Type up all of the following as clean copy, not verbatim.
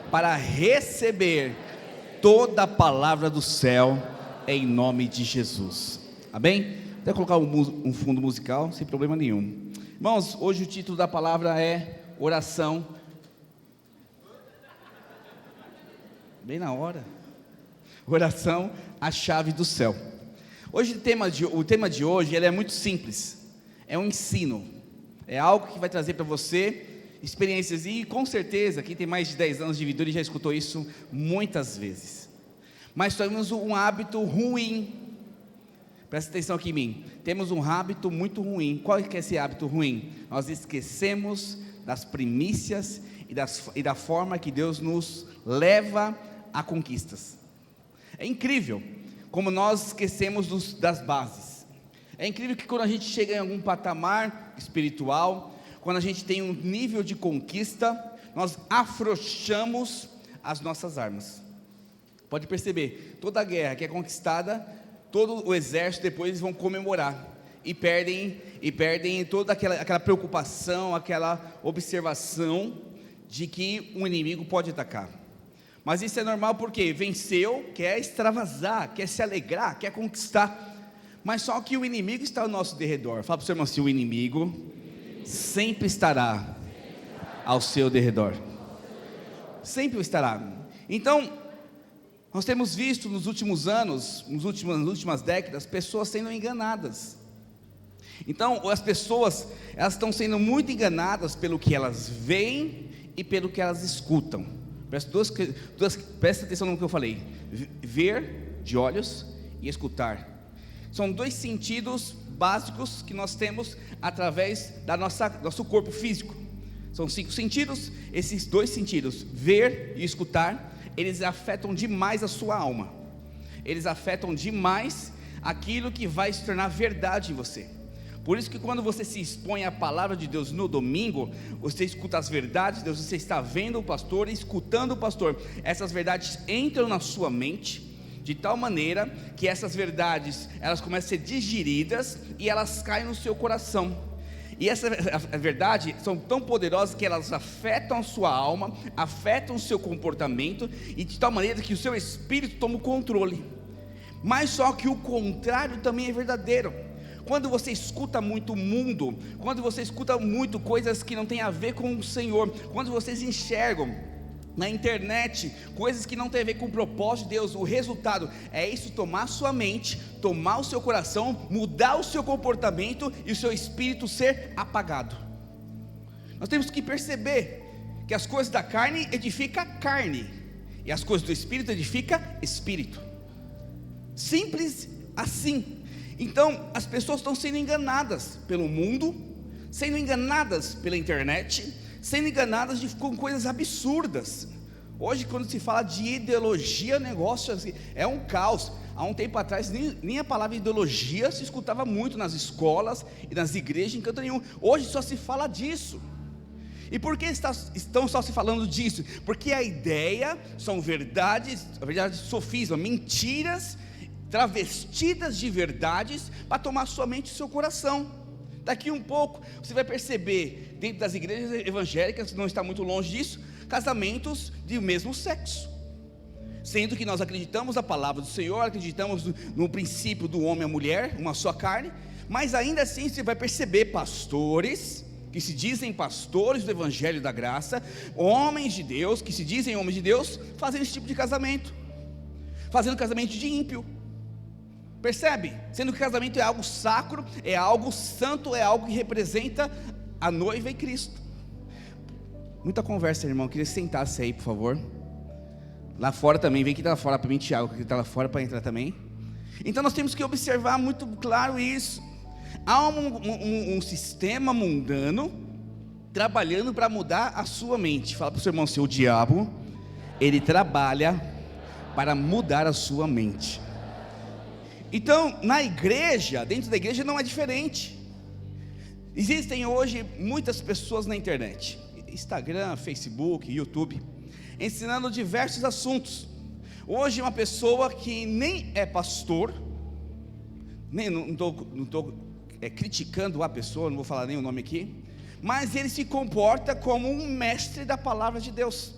para receber toda a palavra do céu em nome de Jesus. Amém? Vou colocar um fundo musical sem problema nenhum. Irmãos, hoje o título da palavra é oração. Bem na hora. Oração, a chave do céu. Hoje o tema de hoje ele é muito simples. É um ensino. É algo que vai trazer para você experiências, e com certeza quem tem mais de 10 anos de vida já escutou isso muitas vezes. Mas temos um hábito ruim. Presta atenção aqui em mim. Temos um hábito muito ruim. Qual é esse hábito ruim? Nós esquecemos das primícias e da forma que Deus nos leva a conquistas. É incrível como nós esquecemos das bases. É incrível que quando a gente chega em algum patamar espiritual, quando a gente tem um nível de conquista, nós afrouxamos as nossas armas. Pode perceber, toda guerra que é conquistada, todo o exército depois vão comemorar, e perdem toda aquela preocupação, aquela observação de que um inimigo pode atacar. Mas isso é normal porque venceu, quer extravasar, quer se alegrar, quer conquistar, mas só que o inimigo está ao nosso derredor. Fala para o seu irmão assim: o inimigo sempre estará ao seu derredor. Sempre estará. Então, nós temos visto nos últimos anos, nas últimas décadas, pessoas sendo enganadas. Então, as pessoas, elas estão sendo muito enganadas pelo que elas veem e pelo que elas escutam. Presta atenção no que eu falei: ver de olhos e escutar. São dois sentidos básicos que nós temos através do nosso corpo físico. São 5 sentidos. Esses 2 sentidos, ver e escutar, eles afetam demais a sua alma. Eles afetam demais aquilo que vai se tornar verdade em você. Por isso que quando você se expõe à palavra de Deus no domingo, você escuta as verdades de Deus, você está vendo o pastor e escutando o pastor. Essas verdades entram na sua mente de tal maneira que essas verdades, elas começam a ser digeridas e elas caem no seu coração. E essa verdade são tão poderosas que elas afetam a sua alma, afetam o seu comportamento, e de tal maneira que o seu espírito toma o controle. Mas só que o contrário também é verdadeiro. Quando você escuta muito o mundo, quando você escuta muito coisas que não tem a ver com o Senhor, quando vocês enxergam na internet coisas que não tem a ver com o propósito de Deus, o resultado é isso: tomar sua mente, tomar o seu coração, mudar o seu comportamento e o seu espírito ser apagado. Nós temos que perceber que as coisas da carne edificam carne, e as coisas do espírito edificam espírito. Simples assim. Então as pessoas estão sendo enganadas pelo mundo, sendo enganadas pela internet, sendo enganadas com coisas absurdas. Hoje, quando se fala de ideologia, negócio assim, é um caos. Há um tempo atrás nem a palavra ideologia se escutava muito nas escolas e nas igrejas, em canto nenhum. Hoje só se fala disso. E por que estão só se falando disso? Porque a ideia são verdades, na verdade sofisma, mentiras travestidas de verdades para tomar sua mente e seu coração. Daqui um pouco você vai perceber, dentro das igrejas evangélicas, não está muito longe disso, casamentos de mesmo sexo, sendo que nós acreditamos na palavra do Senhor, acreditamos no princípio do homem e a mulher, uma só carne, mas ainda assim você vai perceber pastores que se dizem pastores do evangelho da graça, homens de Deus que se dizem homens de Deus, fazendo esse tipo de casamento, fazendo casamento de ímpio. Percebe? Sendo que casamento é algo sacro, é algo santo, é algo que representa a noiva e Cristo. Muita conversa, irmão. Eu queria que sentasse aí, por favor. Lá fora também, vem aqui lá fora para mim, Tiago, que está lá fora para entrar também. Então nós temos que observar muito claro isso. Há um sistema mundano trabalhando para mudar a sua mente. Fala para o seu irmão assim: o diabo, ele trabalha para mudar a sua mente. Então, na igreja, dentro da igreja não é diferente. Existem hoje muitas pessoas na internet, Instagram, Facebook, YouTube, ensinando diversos assuntos. Hoje uma pessoa que nem é pastor, não estou criticando a pessoa, não vou falar nem o nome aqui, mas ele se comporta como um mestre da palavra de Deus.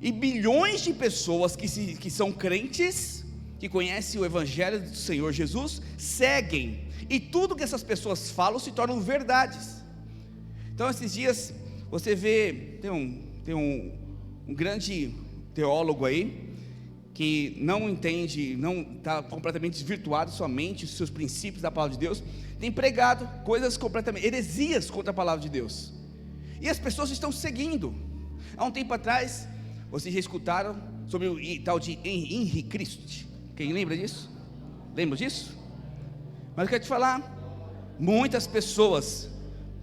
E bilhões de pessoas que são crentes, que conhecem o Evangelho do Senhor Jesus, seguem, e tudo que essas pessoas falam se tornam verdades. Então esses dias, você vê, tem um grande teólogo aí, que não entende, não está completamente desvirtuado somente os seus princípios da palavra de Deus, tem pregado coisas completamente, heresias contra a palavra de Deus, e as pessoas estão seguindo. Há um tempo atrás, vocês já escutaram sobre o tal de Henri Cristo? Quem lembra disso? Lembra disso? Mas eu quero te falar, muitas pessoas,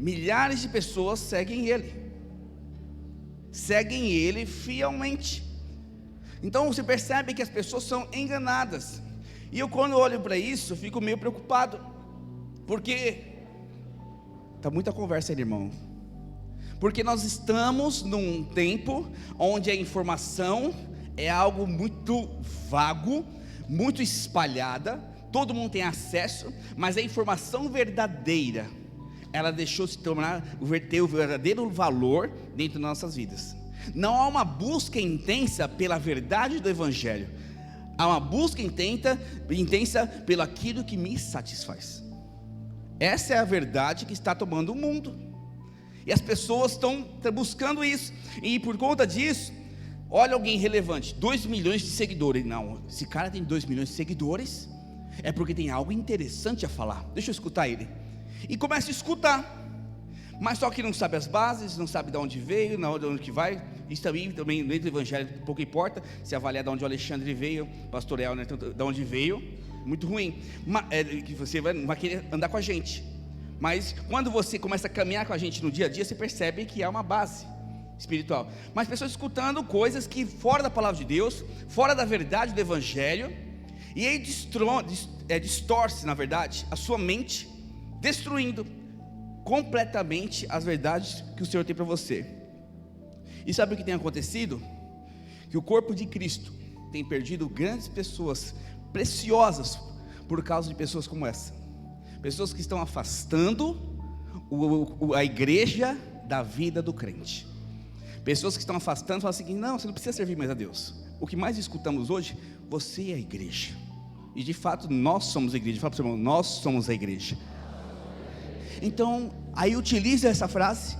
milhares de pessoas seguem ele fielmente. Então você percebe que as pessoas são enganadas, e eu, quando olho para isso, fico meio preocupado, porque está muita conversa aí, irmão, porque nós estamos num tempo onde a informação é algo muito vago, muito espalhada, todo mundo tem acesso, mas a informação verdadeira, ela deixou se ter o verdadeiro valor dentro das nossas vidas. Não há uma busca intensa pela verdade do Evangelho, há uma busca intensa pelo aquilo que me satisfaz. Essa é a verdade que está tomando o mundo, e as pessoas estão buscando isso, e por conta disso, olha alguém relevante, 2 milhões de seguidores, não, esse cara tem 2 milhões de seguidores, é porque tem algo interessante a falar, deixa eu escutar ele, e começa a escutar, mas só que não sabe as bases, não sabe de onde veio, de onde que vai. Isso também dentro do Evangelho pouco importa, se avaliar de onde o Alexandre veio, pastor Elner, de onde veio, muito ruim, que você vai querer andar com a gente, mas quando você começa a caminhar com a gente no dia a dia, você percebe que há uma base espiritual, mas pessoas escutando coisas que fora da palavra de Deus, fora da verdade do Evangelho, e aí distorce, na verdade, a sua mente, destruindo completamente as verdades que o Senhor tem para você. E sabe o que tem acontecido? Que o corpo de Cristo tem perdido grandes pessoas preciosas por causa de pessoas como essa, pessoas que estão afastando a igreja da vida do crente, pessoas que estão afastando, falam assim, não, você não precisa servir mais a Deus. O que mais escutamos hoje, você é a igreja, e de fato nós somos a igreja. Fala para o seu irmão, nós somos a igreja. Então, aí utiliza essa frase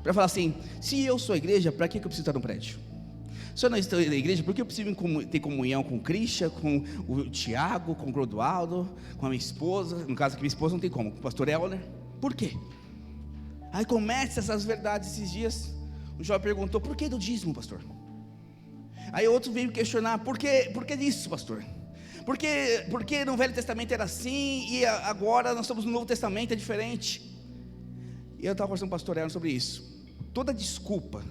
para falar assim, se eu sou a igreja, para que eu preciso estar no prédio? Se eu não estou na igreja, por que eu preciso ter comunhão com o Christian, com o Tiago, com o Clodoaldo, com a minha esposa? No caso aqui, minha esposa não tem como, com o pastor Elner. Por quê? Aí começa essas verdades. Esses dias, um jovem perguntou, por que do dízimo, pastor? Aí outro veio questionar, por que disso, pastor? Porque no Velho Testamento era assim, e agora nós estamos no Novo Testamento, é diferente. E eu estava conversando com o pastor Elner sobre isso. Toda desculpa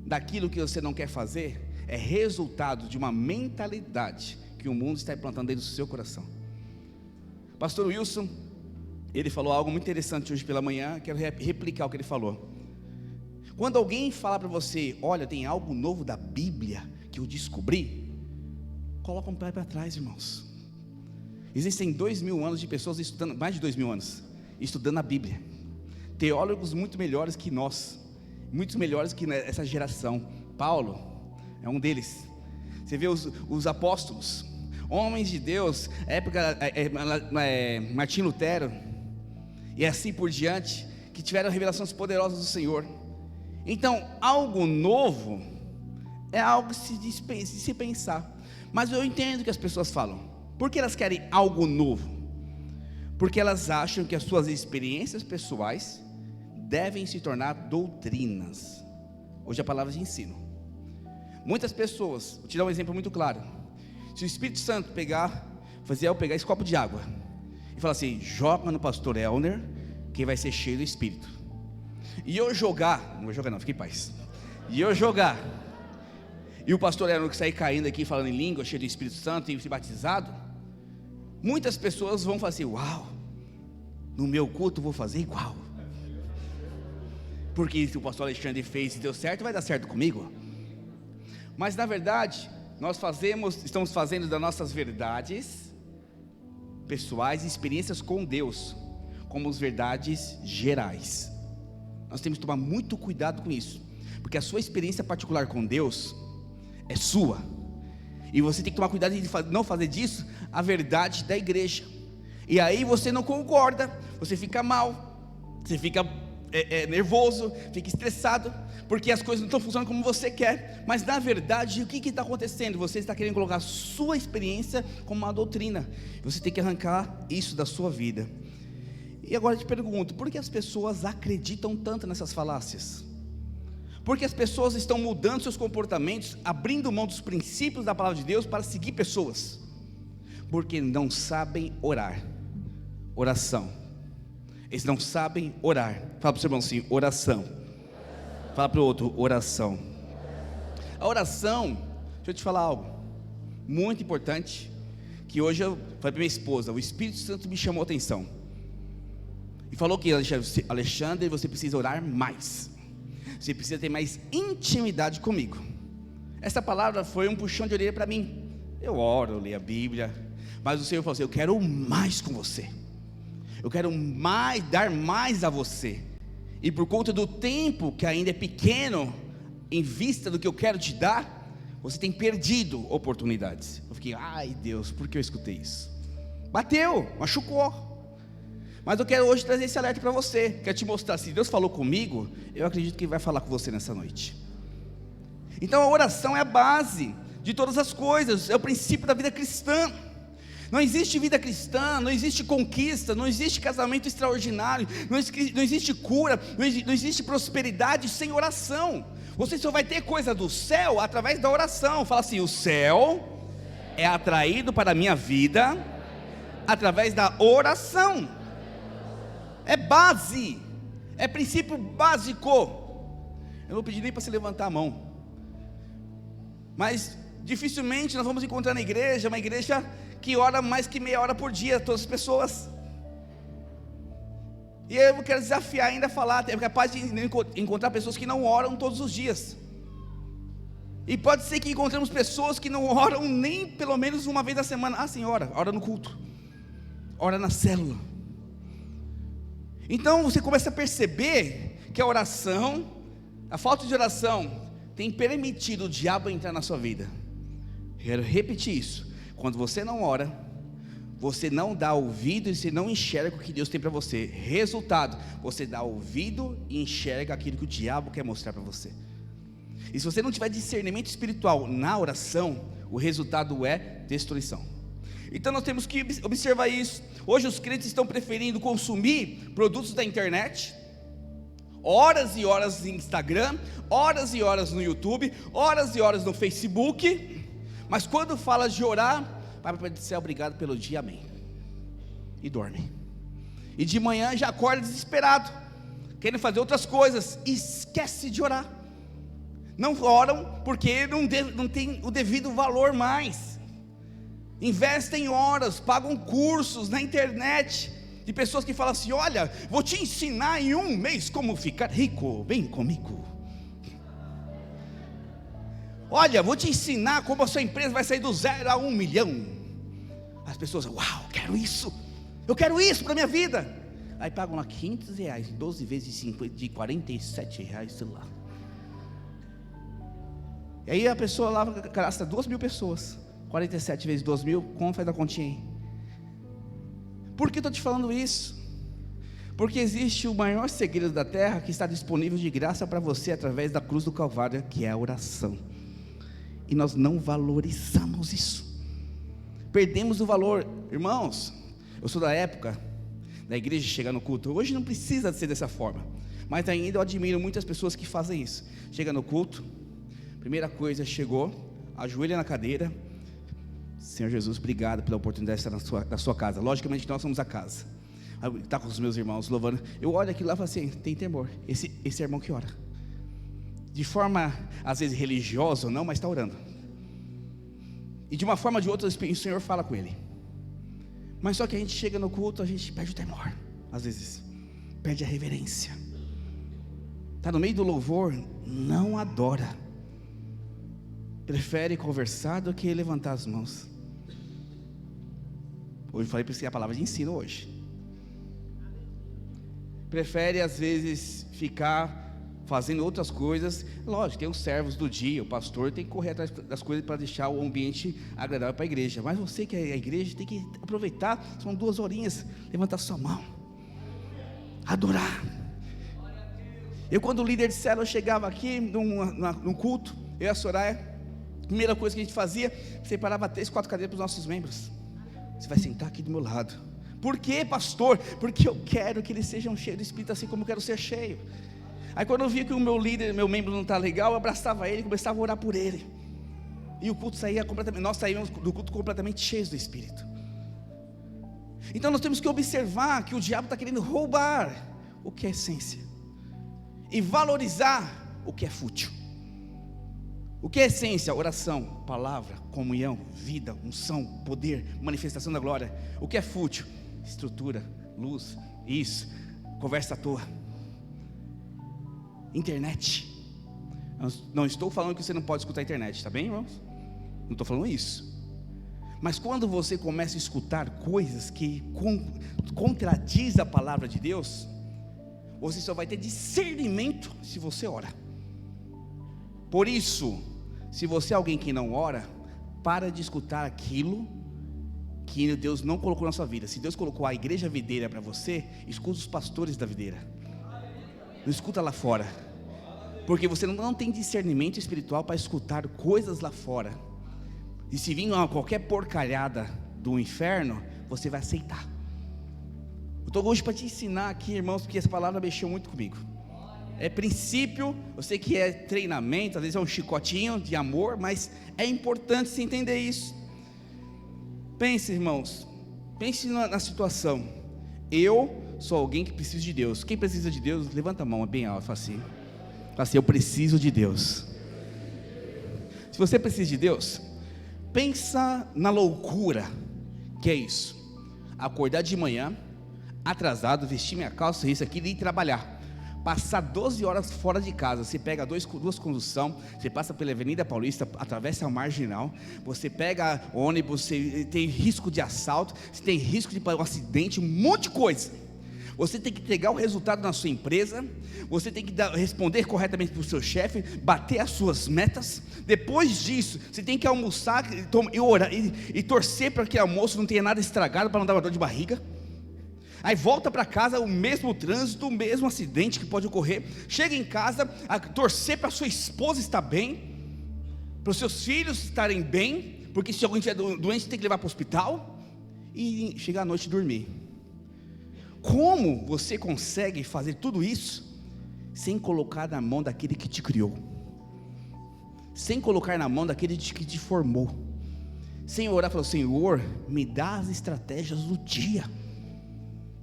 daquilo que você não quer fazer é resultado de uma mentalidade que o mundo está implantando dentro do seu coração. Pastor Wilson, ele falou algo muito interessante hoje pela manhã, quero replicar o que ele falou. Quando alguém fala para você, olha, tem algo novo da Bíblia que eu descobri, coloca um pé para trás, irmãos. Existem 2.000 anos de pessoas estudando, mais de 2.000 anos, estudando a Bíblia, teólogos muito melhores que nós, muitos melhores que essa geração. Paulo é um deles. Você vê os apóstolos, homens de Deus, época Martim Lutero, e assim por diante, que tiveram revelações poderosas do Senhor. Então, algo novo é algo de se pensar. Mas eu entendo que as pessoas falam. Por que elas querem algo novo? Porque elas acham que as suas experiências pessoais devem se tornar doutrinas. Hoje a palavra de ensino. Muitas pessoas, vou te dar um exemplo muito claro. Se o Espírito Santo fazer eu pegar esse copo de água e falar assim, joga no pastor Elner, que vai ser cheio do Espírito. E eu jogar, não vou jogar não, fique em paz. E eu jogar, e o pastor Elner que sair caindo aqui falando em língua, cheio do Espírito Santo e se batizado, muitas pessoas vão falar assim, uau, no meu culto eu vou fazer igual. Porque se o pastor Alexandre fez e deu certo, vai dar certo comigo. Mas na verdade, nós estamos fazendo das nossas verdades pessoais e experiências com Deus como as verdades gerais. Nós temos que tomar muito cuidado com isso, porque a sua experiência particular com Deus é sua. E você tem que tomar cuidado de não fazer disso a verdade da igreja. E aí você não concorda, você fica mal, você fica nervoso, fica estressado, porque as coisas não estão funcionando como você quer. Mas na verdade, o que está acontecendo? Você está querendo colocar a sua experiência como uma doutrina. Você tem que arrancar isso da sua vida. E agora eu te pergunto, por que as pessoas acreditam tanto nessas falácias? Por que as pessoas estão mudando seus comportamentos, abrindo mão dos princípios da palavra de Deus para seguir pessoas? Porque não sabem orar. Oração. Eles não sabem orar. Fala para o seu irmão assim, oração. Fala para o outro, oração. A oração, deixa eu te falar algo muito importante, que hoje eu falei para minha esposa, o Espírito Santo me chamou a atenção e falou que, Alexandre, você precisa orar mais, você precisa ter mais intimidade comigo. Essa palavra foi um puxão de orelha para mim. Eu oro, eu leio a Bíblia, mas o Senhor falou assim, eu quero mais com você, eu quero mais, dar mais a você. E por conta do tempo que ainda é pequeno, em vista do que eu quero te dar, você tem perdido oportunidades. Eu fiquei, ai Deus, por que eu escutei isso? Bateu, machucou. Mas eu quero hoje trazer esse alerta para você. Quero te mostrar, se Deus falou comigo, eu acredito que Ele vai falar com você nessa noite. Então a oração é a base de todas as coisas, é o princípio da vida cristã. Não existe vida cristã, não existe conquista, não existe casamento extraordinário, não existe cura, não existe prosperidade sem oração. Você só vai ter coisa do céu através da oração. Fala assim, o céu é atraído para a minha vida através da oração. É base, é princípio básico. Eu não vou pedir nem para você levantar a mão, mas dificilmente nós vamos encontrar na igreja, uma igreja que ora mais que meia hora por dia, todas as pessoas. E eu quero desafiar ainda a falar, é capaz de encontrar pessoas que não oram todos os dias. E pode ser que encontremos pessoas que não oram nem pelo menos uma vez na semana. Ah, sim, ora no culto, ora na célula. Então você começa a perceber que a oração, a falta de oração, tem permitido o diabo entrar na sua vida. Quero repetir isso. Quando você não ora, você não dá ouvido e você não enxerga o que Deus tem para você. Resultado, você dá ouvido e enxerga aquilo que o diabo quer mostrar para você. E se você não tiver discernimento espiritual na oração, o resultado é destruição. Então nós temos que observar isso. Hoje os crentes estão preferindo consumir produtos da internet, horas e horas no Instagram, horas e horas no YouTube, horas e horas no Facebook. Mas quando fala de orar, Pai, para ser obrigado pelo dia, amém. E dorme. E de manhã já acorda desesperado, querendo fazer outras coisas, e esquece de orar. Não oram porque não tem o devido valor mais. Investem horas, pagam cursos na internet, de pessoas que falam assim, olha, vou te ensinar em 1 mês como ficar rico, vem comigo. Olha, vou te ensinar como a sua empresa vai sair do 0 a 1 milhão. As pessoas, uau, eu quero isso para a minha vida. Aí pagam lá R$500, 12 vezes de R$47, sei lá. E aí a pessoa lá gasta 2.000 pessoas, 47 vezes 2.000, como faz a continha aí? Por que eu estou te falando isso? Porque existe o maior segredo da terra que está disponível de graça para você através da cruz do Calvário, que é a oração. E nós não valorizamos isso, perdemos o valor. Irmãos, eu sou da época da igreja chegar no culto. Hoje não precisa ser dessa forma, mas ainda eu admiro muitas pessoas que fazem isso. Chega no culto, primeira coisa, chegou, ajoelha na cadeira. Senhor Jesus, obrigado pela oportunidade de estar na sua casa. Logicamente nós somos a casa. Está com os meus irmãos louvando. Eu olho aquilo lá e falo assim, tem temor, esse irmão que ora, de forma às vezes religiosa ou não, mas está orando. E de uma forma ou de outra o Senhor fala com ele. Mas só que a gente chega no culto, a gente perde o temor, às vezes perde a reverência. Está no meio do louvor, não adora, prefere conversar do que levantar as mãos. Hoje eu falei para você a palavra de ensino hoje. Prefere às vezes ficar fazendo outras coisas. Lógico, tem os servos do dia, o pastor tem que correr atrás das coisas para deixar o ambiente agradável para a igreja. Mas você que é a igreja tem que aproveitar, são 2 horinhas, levantar sua mão, adorar. Eu, quando o líder de célula chegava aqui num culto, eu e a Soraya, a primeira coisa que a gente fazia, separava 3, 4 cadeiras para os nossos membros. Você vai sentar aqui do meu lado. Por quê, pastor? Porque eu quero que eles sejam cheios do Espírito, assim como eu quero ser cheio. Aí quando eu via que o meu líder, meu membro não está legal, eu abraçava ele e começava a orar por ele. E o culto saía completamente, nós saímos do culto completamente cheios do Espírito. Então nós temos que observar que o diabo está querendo roubar o que é essência e valorizar o que é fútil. O que é essência? Oração, palavra, comunhão, vida, unção, poder, manifestação da glória. O que é fútil? Estrutura, luz, isso, conversa à toa, internet. Não estou falando que você não pode escutar a internet, tá bem, irmãos? Não estou falando isso. Mas quando você começa a escutar coisas que contradiz a palavra de Deus, você só vai ter discernimento se você ora. Por isso, se você é alguém que não ora, para de escutar aquilo que Deus não colocou na sua vida. Se Deus colocou a igreja videira para você, escuta os pastores da videira, não escuta lá fora, porque você não tem discernimento espiritual para escutar coisas lá fora. E se vir qualquer porcalhada do inferno, você vai aceitar. Eu estou hoje para te ensinar aqui, irmãos, porque essa palavra mexeu muito comigo. É princípio, eu sei que é treinamento, às vezes é um chicotinho de amor, mas é importante se entender isso. Pense, irmãos, pense na situação. Eu sou alguém que precisa de Deus. Quem precisa de Deus, levanta a mão bem alto, fala assim, eu preciso de Deus. Se você precisa de Deus, pensa na loucura que é isso. Acordar de manhã, atrasado, vestir minha calça, isso aqui, e ir trabalhar. Passar 12 horas fora de casa. Você pega duas condução, você passa pela Avenida Paulista, atravessa a Marginal, você pega ônibus, você tem risco de assalto, você tem risco de um acidente, um monte de coisa. Você tem que entregar o resultado na sua empresa, você tem que responder corretamente para o seu chefe, bater as suas metas. Depois disso, você tem que almoçar e orar, e torcer para que o almoço não tenha nada estragado, para não dar uma dor de barriga. Aí volta para casa, o mesmo trânsito, o mesmo acidente que pode ocorrer. Chega em casa, a torcer para sua esposa estar bem, para os seus filhos estarem bem, porque se alguém estiver doente, tem que levar para o hospital, e chegar à noite e dormir. Como você consegue fazer tudo isso sem colocar na mão daquele que te criou, sem colocar na mão daquele que te formou, sem orar e falar: Senhor, me dá as estratégias do dia,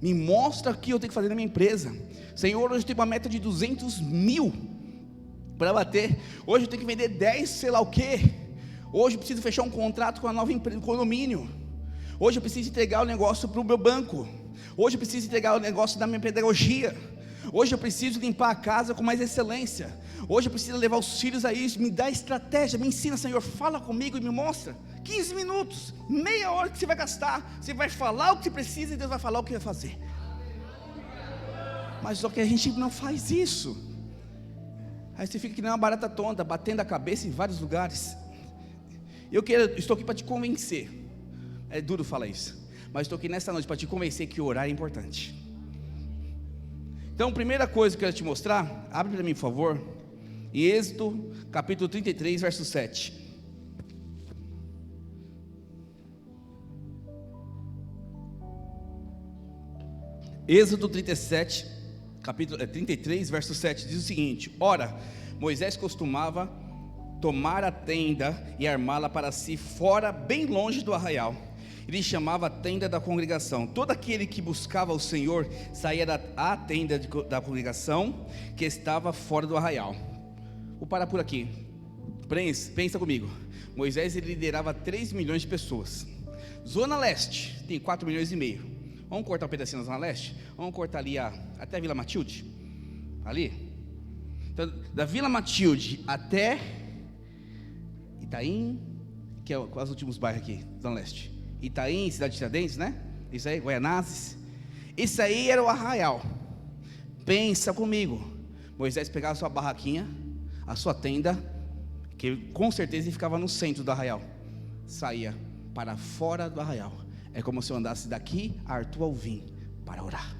me mostra o que eu tenho que fazer na minha empresa. Senhor, hoje eu tenho uma meta de 200 mil para bater. Hoje eu tenho que vender 10, sei lá o que. Hoje eu preciso fechar um contrato com a nova empresa, condomínio. Hoje eu preciso entregar o negócio para o meu banco. Hoje eu preciso entregar o negócio da minha pedagogia. Hoje eu preciso limpar a casa com mais excelência. Hoje eu preciso levar os filhos a isso. Me dá estratégia, me ensina, Senhor, fala comigo e me mostra. 15 minutos, meia hora que você vai gastar. Você vai falar o que você precisa e Deus vai falar o que vai fazer. Mas só que a gente não faz isso. Aí você fica que nem uma barata tonta, batendo a cabeça em vários lugares. Estou aqui para te convencer. É duro falar isso, mas estou aqui nesta noite para te convencer que orar é importante. Então, primeira coisa que eu quero te mostrar, abre para mim, por favor, em Êxodo, capítulo 33, verso 7. Êxodo 37, capítulo 33, verso 7, diz o seguinte: Ora, Moisés costumava tomar a tenda e armá-la para si fora, bem longe do arraial. Ele chamava a tenda da congregação. Todo aquele que buscava o Senhor saía da tenda da congregação, que estava fora do arraial. Vou parar por aqui. Pensa comigo. Moisés liderava 3 milhões de pessoas. Zona Leste tem 4 milhões e meio. Vamos cortar um pedacinho da Zona Leste? Vamos cortar ali até a Vila Matilde. Ali. Então, da Vila Matilde até Itaim, que é quais os últimos bairros aqui, Zona Leste? Itaim, Cidade de Tiradentes, né? Isso aí, Guaianazes. Isso aí era o arraial. Pensa comigo. Moisés pegava a sua barraquinha, a sua tenda, que com certeza ele ficava no centro do arraial, saía para fora do arraial. É como se eu andasse daqui a Arthur Alvim para orar.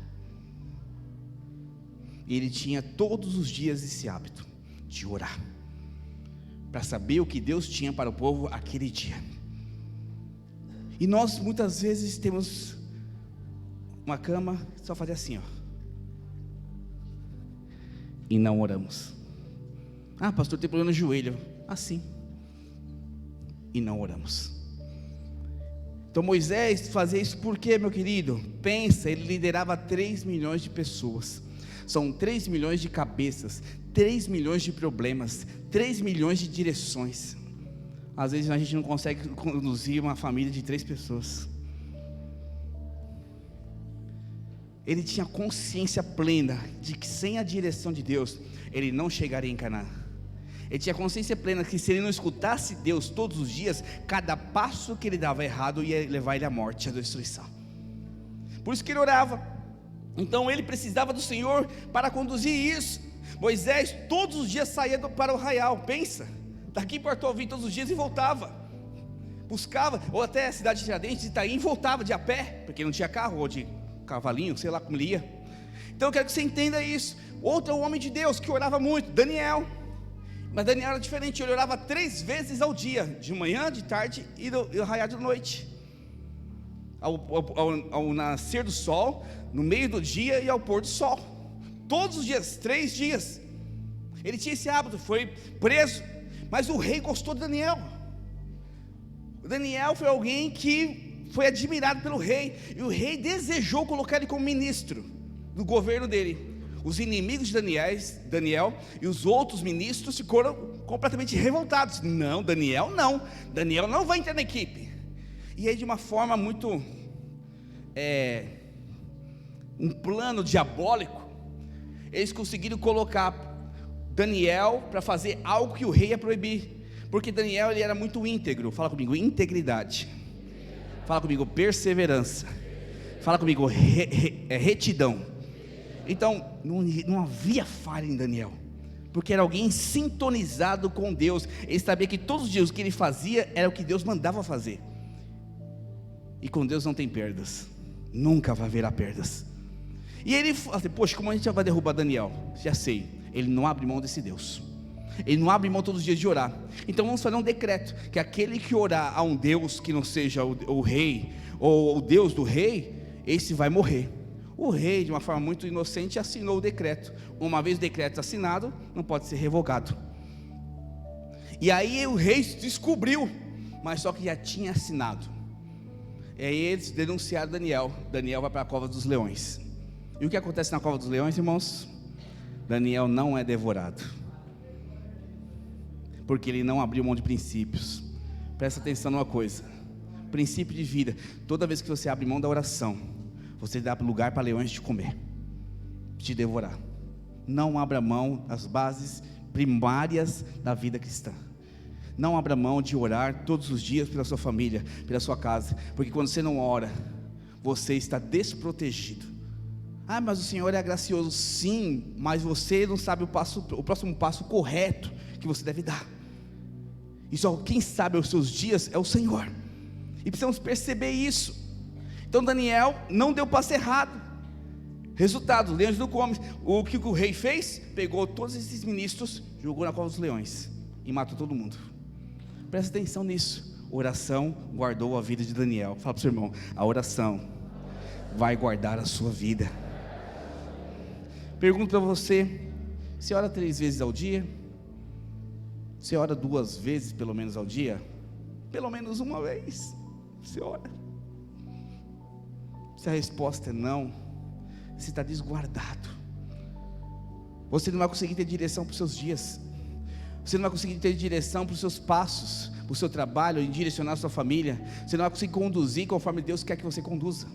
E ele tinha todos os dias esse hábito de orar, para saber o que Deus tinha para o povo aquele dia. E nós muitas vezes temos uma cama, só fazer assim, ó, e não oramos. Ah, pastor, tem problema no joelho. Assim, e não oramos. Então Moisés fazia isso por quê, meu querido? Pensa, ele liderava 3 milhões de pessoas. São 3 milhões de cabeças, 3 milhões de problemas, 3 milhões de direções. Às vezes a gente não consegue conduzir uma família de 3 pessoas. Ele tinha consciência plena de que sem a direção de Deus, ele não chegaria em Canaã. Ele tinha consciência plena que se ele não escutasse Deus todos os dias, cada passo que ele dava errado ia levar ele à morte, à destruição. Por isso que ele orava. Então ele precisava do Senhor para conduzir isso. Moisés todos os dias saía para o arraial, pensa, daqui para Arthur Alvim todos os dias e voltava, buscava, ou até a cidade de Tiradentes, Itaim, voltava de a pé, porque não tinha carro, ou de cavalinho, sei lá como ele ia. Então eu quero que você entenda isso. Outro homem de Deus que orava muito, Daniel. Mas Daniel era diferente, ele orava 3 vezes ao dia, de manhã, de tarde e ao raiar de noite, ao nascer do sol, no meio do dia e ao pôr do sol, todos os dias, 3 dias, ele tinha esse hábito, foi preso, mas o rei gostou de Daniel. Daniel foi alguém que foi admirado pelo rei, e o rei desejou colocar ele como ministro do governo dele. Os inimigos de Daniel e os outros ministros ficaram completamente revoltados. Não, Daniel não vai entrar na equipe. E aí, de uma forma muito um plano diabólico, eles conseguiram colocar Daniel para fazer algo que o rei ia proibir, porque Daniel ele era muito íntegro. Fala comigo, integridade. Fala comigo, perseverança. Fala comigo, retidão. Então, não havia falha em Daniel, porque era alguém sintonizado com Deus. Ele sabia que todos os dias o que ele fazia era o que Deus mandava fazer. E com Deus não tem perdas, nunca vai haverá perdas. E ele falou assim, poxa, como a gente já vai derrubar Daniel? Já sei, ele não abre mão desse Deus. Ele não abre mão todos os dias de orar. Então vamos fazer um decreto, que aquele que orar a um Deus que não seja o rei, ou o Deus do rei, esse vai morrer. O rei, de uma forma muito inocente, assinou o decreto. Uma vez o decreto assinado, não pode ser revogado. E aí o rei descobriu, mas só que já tinha assinado. E aí eles denunciaram Daniel. Daniel vai para a cova dos leões. E o que acontece na cova dos leões, irmãos? Daniel não é devorado, porque ele não abriu mão de princípios. Presta atenção numa coisa, princípio de vida. Toda vez que você abre mão da oração, você dá lugar para leões te comer, te devorar. Não abra mão das bases primárias da vida cristã. Não abra mão de orar todos os dias pela sua família, pela sua casa, porque quando você não ora, você está desprotegido. Ah, mas o Senhor é gracioso. Sim, mas você não sabe o próximo passo correto que você deve dar. E só quem sabe os seus dias é o Senhor, e precisamos perceber isso. Então Daniel não deu passo errado. Resultado, leões não comem. O que o rei fez? Pegou todos esses ministros, jogou na cova dos leões e matou todo mundo. Presta atenção nisso. Oração guardou a vida de Daniel. Fala para o seu irmão, a oração vai guardar a sua vida. Pergunto para você, você ora 3 vezes ao dia? Você ora 2 vezes pelo menos ao dia? Pelo menos uma vez você ora? Se a resposta é não, você está desguardado. Você não vai conseguir ter direção para os seus dias. Você não vai conseguir ter direção para os seus passos, para o seu trabalho, em direcionar a sua família. Você não vai conseguir conduzir conforme Deus quer que você conduza.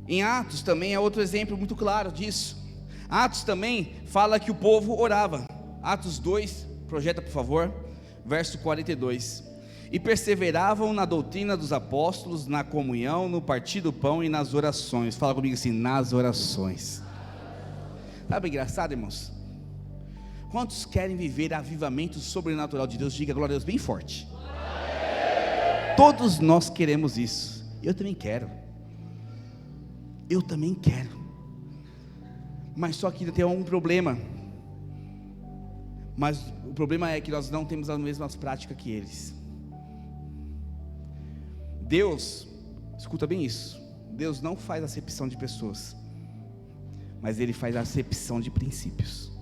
Em Atos também é outro exemplo muito claro disso. Atos também fala que o povo orava. Atos 2, projeta por favor, verso 42. E perseveravam na doutrina dos apóstolos, na comunhão, no partir do pão e nas orações. Fala comigo assim, nas orações. Sabe engraçado, irmãos? Quantos querem viver avivamento sobrenatural de Deus? Diga glória a Deus bem forte. Todos nós queremos isso. Eu também quero. Eu também quero. Mas só que tem um problema. Mas o problema é que nós não temos as mesmas práticas que eles. Deus, escuta bem isso, Deus não faz acepção de pessoas, mas Ele faz acepção de princípios.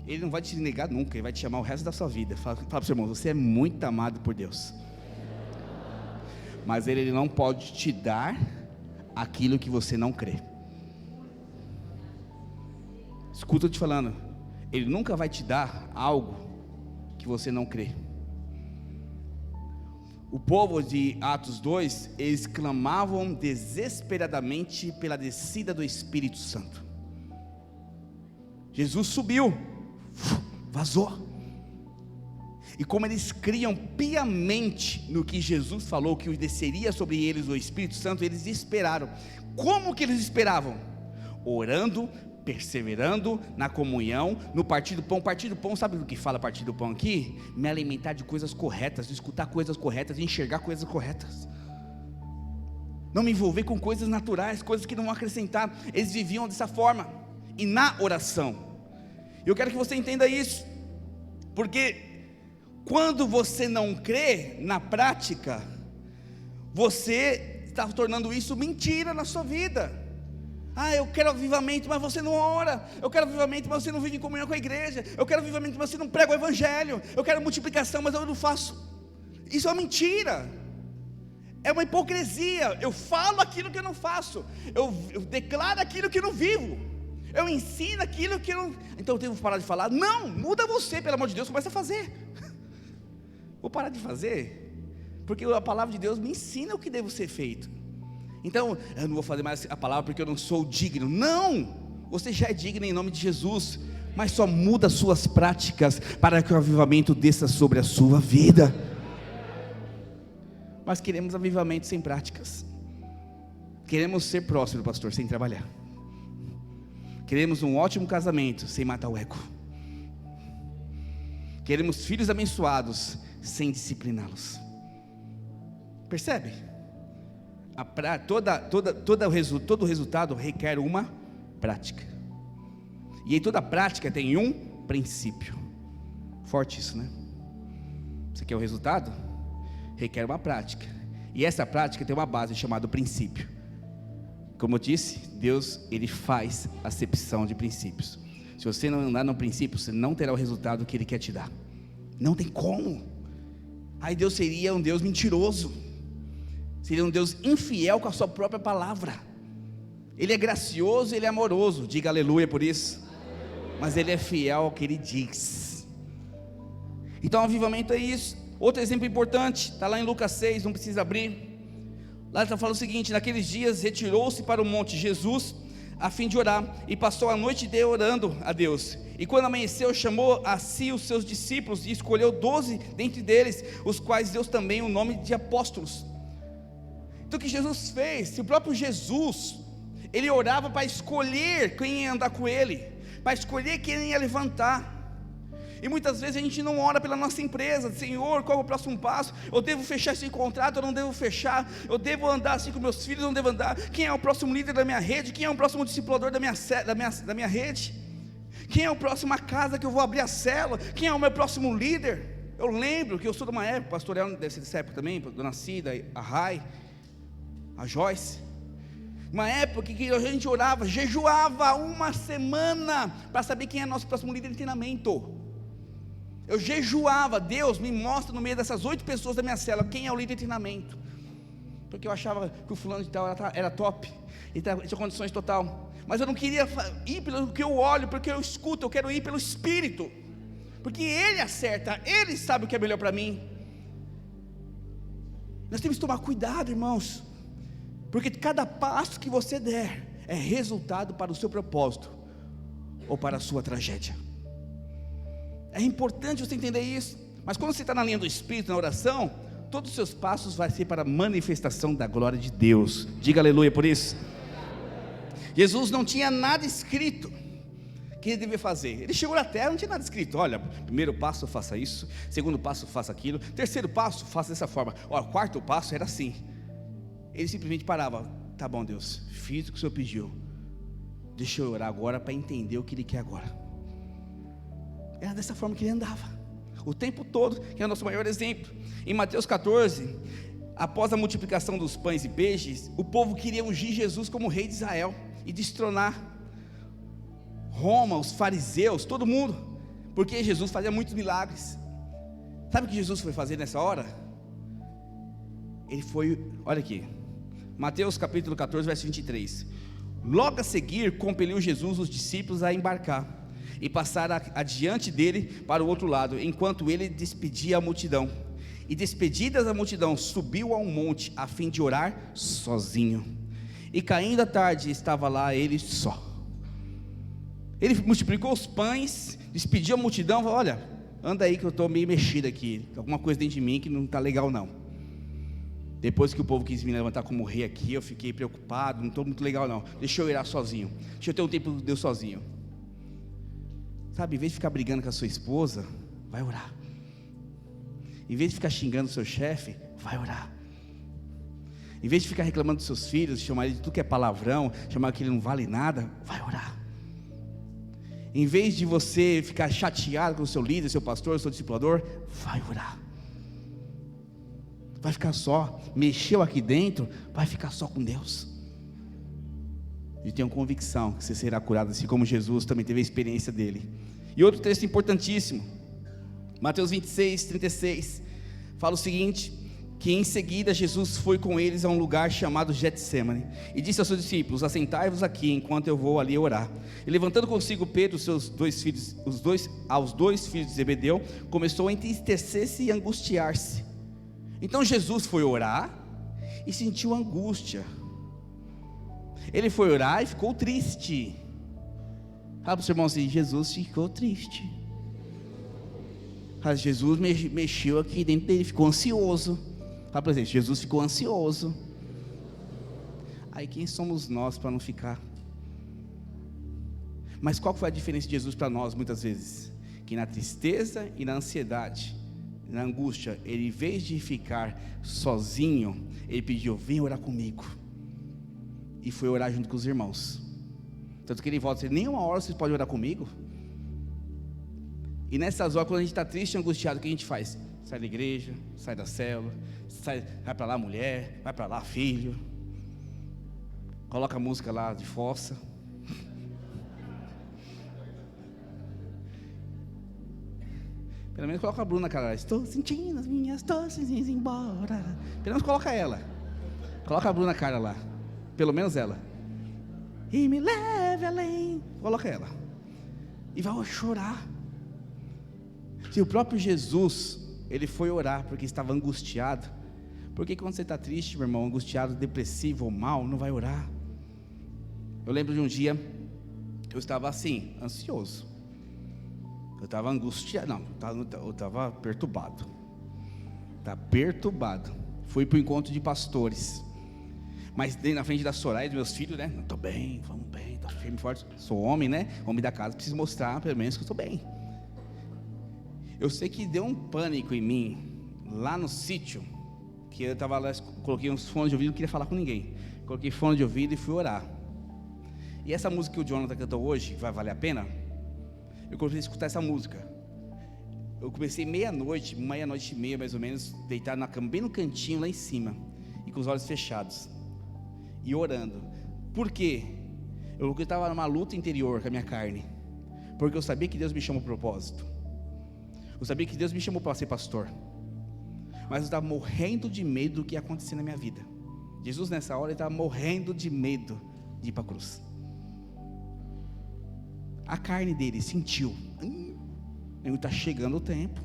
Ele não vai te negar nunca, Ele vai te chamar o resto da sua vida. Fala para o seu irmão, você é muito amado por Deus, mas Ele não pode te dar aquilo que você não crê. Escuta eu te falando, Ele nunca vai te dar algo que você não crê. O povo de Atos 2, eles clamavam desesperadamente pela descida do Espírito Santo. Jesus subiu, vazou. E como eles criam piamente no que Jesus falou, que desceria sobre eles o Espírito Santo, eles esperaram. Como que eles esperavam? Orando, perseverando na comunhão, no partir do pão. Partir do pão, sabe do que fala partir do pão aqui? Me alimentar de coisas corretas, de escutar coisas corretas, de enxergar coisas corretas, não me envolver com coisas naturais, coisas que não vão acrescentar. Eles viviam dessa forma, e na oração. Eu quero que você entenda isso, porque quando você não crê na prática, você está tornando isso mentira na sua vida. Eu quero avivamento, mas você não ora. Eu quero avivamento, mas você não vive em comunhão com a igreja. Eu quero avivamento, mas você não prega o evangelho. Eu quero multiplicação, mas eu não faço. Isso é uma mentira, é uma hipocrisia. Eu falo aquilo que eu não faço, eu declaro aquilo que eu não vivo, eu ensino aquilo que eu não... Então eu devo parar de falar? Não, muda você, pelo amor de Deus, começa a fazer. Vou parar de fazer, porque a palavra de Deus me ensina o que devo ser feito. Então, eu não vou fazer mais a palavra porque eu não sou digno. Não, você já é digno em nome de Jesus, mas só muda suas práticas para que o avivamento desça sobre a sua vida. Mas queremos avivamento sem práticas. Queremos ser próspero, pastor, sem trabalhar. Queremos um ótimo casamento sem matar o ego. Queremos filhos abençoados sem discipliná-los. Percebe? Todo resultado requer uma prática. E em toda prática tem um princípio. Forte isso, né? Você quer o resultado? Requer uma prática. E essa prática tem uma base chamada princípio. Como eu disse, Deus, Ele faz acepção de princípios. Se você não andar no princípio, você não terá o resultado que Ele quer te dar. Não tem como. Aí Deus seria um Deus mentiroso. Seria um Deus infiel com a sua própria palavra. Ele é gracioso, Ele é amoroso. Diga aleluia por isso. Mas Ele é fiel ao que Ele diz. Então avivamento é isso. Outro exemplo importante, está lá em Lucas 6, não precisa abrir. Lá está falando o seguinte: naqueles dias retirou-se para o monte Jesus, a fim de orar, e passou a noite inteira orando a Deus. E quando amanheceu, chamou a si os seus discípulos, e escolheu 12 dentre deles, os quais deu também o nome de apóstolos. Então o que Jesus fez? Se o próprio Jesus, Ele orava para escolher quem ia andar com Ele, para escolher quem ia levantar. E muitas vezes a gente não ora pela nossa empresa. Senhor, qual é o próximo passo? Eu devo fechar esse contrato, eu não devo fechar? Eu devo andar assim com meus filhos, eu não devo andar? Quem é o próximo líder da minha rede? Quem é o próximo discipulador da minha rede? Quem é a próxima casa que eu vou abrir a célula? Quem é o meu próximo líder? Eu lembro que eu sou de uma época, pastor El deve ser dessa época também, Dona Cida, a Rai, a Joyce, uma época que a gente orava, jejuava uma semana para saber quem é nosso próximo líder de treinamento. Eu jejuava, Deus me mostra no meio dessas 8 pessoas da minha célula quem é o líder de treinamento, porque eu achava que o fulano de tal era top, e tinha condições total, mas eu não queria ir pelo que eu olho, porque eu escuto, eu quero ir pelo Espírito, porque Ele acerta, Ele sabe o que é melhor para mim. Nós temos que tomar cuidado, irmãos, porque cada passo que você der é resultado para o seu propósito ou para a sua tragédia. É importante você entender isso. Mas quando você está na linha do Espírito, na oração, todos os seus passos vão ser para a manifestação da glória de Deus. Diga aleluia por isso. Jesus não tinha nada escrito que ele devia fazer. Ele chegou na terra, não tinha nada escrito. Olha, primeiro passo faça isso, segundo passo faça aquilo, terceiro passo faça dessa forma. Olha, quarto passo era assim. Ele simplesmente parava. Tá bom, Deus, fiz o que o Senhor pediu, deixa eu orar agora para entender o que Ele quer agora. Era dessa forma que ele andava o tempo todo, que é o nosso maior exemplo. Em Mateus 14, após a multiplicação dos pães e peixes, o povo queria ungir Jesus como rei de Israel e destronar Roma, os fariseus, todo mundo, porque Jesus fazia muitos milagres. Sabe o que Jesus foi fazer nessa hora? Ele foi, olha aqui, Mateus capítulo 14, verso 23. Logo a seguir, compeliu Jesus os discípulos a embarcar e passar adiante dele para o outro lado, enquanto ele despedia a multidão. E despedidas a multidão, subiu a um monte a fim de orar sozinho. E caindo a tarde, estava lá ele só. Ele multiplicou os pães, despediu a multidão, falou: olha, anda aí que eu estou meio mexido aqui, alguma coisa dentro de mim que não está legal não. Depois que o povo quis me levantar como rei aqui, eu fiquei preocupado, não estou muito legal não, deixa eu orar sozinho, deixa eu ter um tempo com Deus sozinho. Sabe, em vez de ficar brigando com a sua esposa, vai orar. Em vez de ficar xingando o seu chefe, vai orar. Em vez de ficar reclamando dos seus filhos, chamar ele de tudo que é palavrão, chamar que ele não vale nada, vai orar. Em vez de você ficar chateado com o seu líder, seu pastor, seu discipulador, vai orar. Vai ficar só, mexeu aqui dentro, vai ficar só com Deus. E tenho convicção que você será curado, assim como Jesus também teve a experiência dele. E outro texto importantíssimo, Mateus 26, 36, fala o seguinte: que em seguida Jesus foi com eles a um lugar chamado Getsêmani, e disse aos seus discípulos: assentai-vos aqui, enquanto eu vou ali orar. E levantando consigo Pedro, seus dois filhos, aos dois filhos de Zebedeu, começou a entristecer-se e angustiar-se. Então Jesus foi orar e sentiu angústia. Ele foi orar e ficou triste. Fala para o seu irmão assim: Jesus ficou triste. Jesus mexeu aqui dentro dele, ficou ansioso. Fala para ele: Jesus ficou ansioso. Aí quem somos nós para não ficar? Mas qual foi a diferença de Jesus para nós muitas vezes? Que na tristeza e na ansiedade, na angústia, ele, em vez de ficar sozinho, ele pediu: vem orar comigo. E foi orar junto com os irmãos. Tanto que ele volta e disse: nenhuma hora vocês podem orar comigo. E nessas horas, quando a gente está triste e angustiado, o que a gente faz? Sai da igreja, sai da célula, vai para lá mulher, vai para lá filho, coloca a música lá de fossa. Pelo menos coloca a Bruna, cara. Estou sentindo as minhas tosses embora. Pelo menos coloca ela. Coloca a Bruna, cara, lá. Pelo menos ela. E me leve além. Coloca ela. E vai chorar. Se o próprio Jesus, ele foi orar porque estava angustiado. Porque quando você está triste, meu irmão, angustiado, depressivo ou mal, não vai orar? Eu lembro de um dia, eu estava assim, ansioso. Eu estava angustiado, não, eu estava perturbado. Estava perturbado. Fui para o encontro de pastores. Mas na frente da Soraya e dos meus filhos, né? Estou bem, vamos bem, estou firme e forte. Sou homem, né? Homem da casa, preciso mostrar pelo menos que eu estou bem. Eu sei que deu um pânico em mim, lá no sítio, que eu estava lá, coloquei uns fones de ouvido, não queria falar com ninguém. Coloquei fone de ouvido e fui orar. E essa música que o Jonathan cantou hoje, vai valer a pena? Eu comecei a escutar essa música. Eu comecei meia-noite e meia mais ou menos, deitado na cama, bem no cantinho lá em cima, e com os olhos fechados, e orando. Por quê? Eu estava numa luta interior com a minha carne, porque eu sabia que Deus me chamou para o propósito. Eu sabia que Deus me chamou para ser pastor, mas eu estava morrendo de medo do que ia acontecer na minha vida. Jesus nessa hora estava morrendo de medo de ir para a cruz. A carne dele sentiu, está chegando o tempo,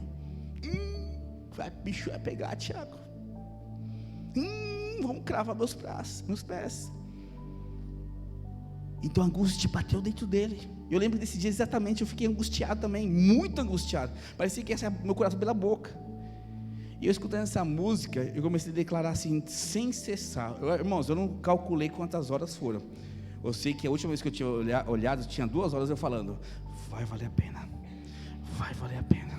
bicho vai pegar, Tiago, vamos cravar meus pés. Então a angústia bateu dentro dele. Eu lembro desse dia exatamente, eu fiquei angustiado também, muito angustiado, parecia que ia sair meu coração pela boca. E eu escutando essa música, eu comecei a declarar assim, sem cessar. Irmãos, eu não calculei quantas horas foram. Eu sei que a última vez que eu tinha olhado, tinha 2 horas eu falando, vai valer a pena, vai valer a pena,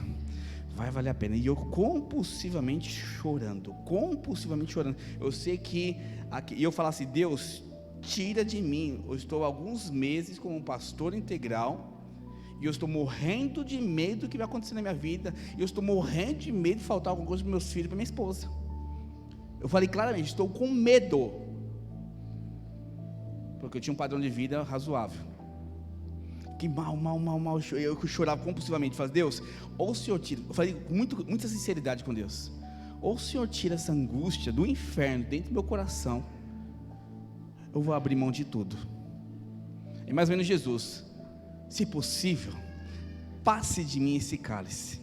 vai valer a pena. E eu compulsivamente chorando. Eu sei que, e eu falava assim, Deus, tira de mim, eu estou há alguns meses como um pastor integral, e eu estou morrendo de medo do que vai acontecer na minha vida, e eu estou morrendo de medo de faltar alguma coisa para meus filhos, para minha esposa. Eu falei claramente, estou com medo, porque eu tinha um padrão de vida razoável. Que mal, eu chorava compulsivamente. Falei, Deus, ou o Senhor tira, eu falei com muita sinceridade com Deus, ou o Senhor tira essa angústia do inferno dentro do meu coração, eu vou abrir mão de tudo. É mais ou menos Jesus, se possível, passe de mim esse cálice,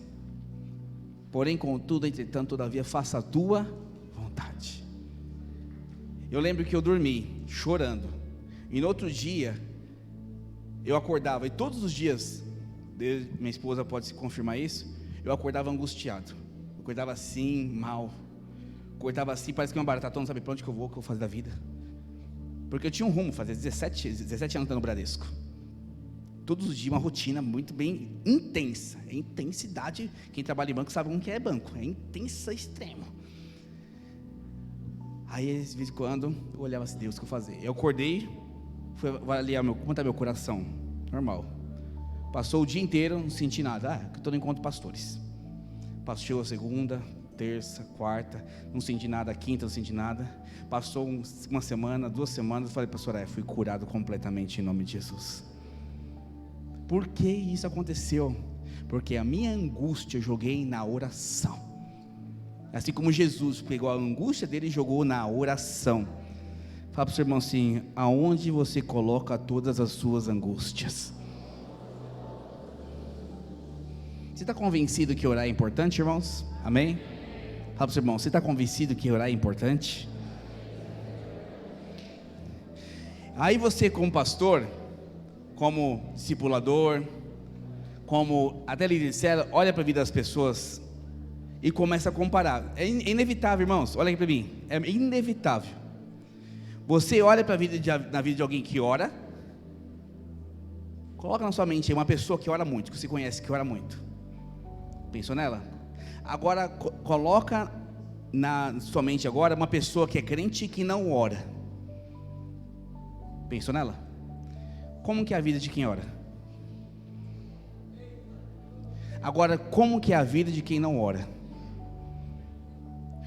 porém contudo, entretanto, todavia, faça a tua vontade. Eu lembro que eu dormi chorando, e no outro dia eu acordava, e todos os dias, minha esposa pode se confirmar isso, eu acordava angustiado, eu acordava assim, mal, acordava assim, parece que uma barata, não sabe para onde que eu vou fazer da vida, porque eu tinha um rumo, fazia 17 anos no Bradesco, todos os dias uma rotina muito bem intensa, é intensidade, quem trabalha em banco sabe como que é banco, é intensa extremo. Aí de vez em quando eu olhava assim, Deus, o que eu fazer? Eu acordei, fui avaliar como está meu coração, normal, passou o dia inteiro, não senti nada, eu estou no encontro de pastores, passou a segunda, terça, quarta, não senti nada, quinta não senti nada, passou uma semana, 2 semanas, eu falei, pastor, fui curado completamente em nome de Jesus. Por que isso aconteceu? Porque a minha angústia eu joguei na oração, assim como Jesus pegou a angústia dele e jogou na oração. Fala para o seu irmão assim, aonde você coloca todas as suas angústias? Você está convencido que orar é importante, irmãos? Amém? Fala para o seu irmão, você está convencido que orar é importante? Aí você como pastor, como discipulador, como até líder de célula, olha para a vida das pessoas e começa a comparar. É inevitável, irmãos, olha aqui para mim, é inevitável. Você olha para na vida de alguém que ora, coloca na sua mente uma pessoa que ora muito, que você conhece, que ora muito. Pensou nela? Agora coloca na sua mente agora uma pessoa que é crente e que não ora. Pensou nela? Como que é a vida de quem ora? Agora, como que é a vida de quem não ora?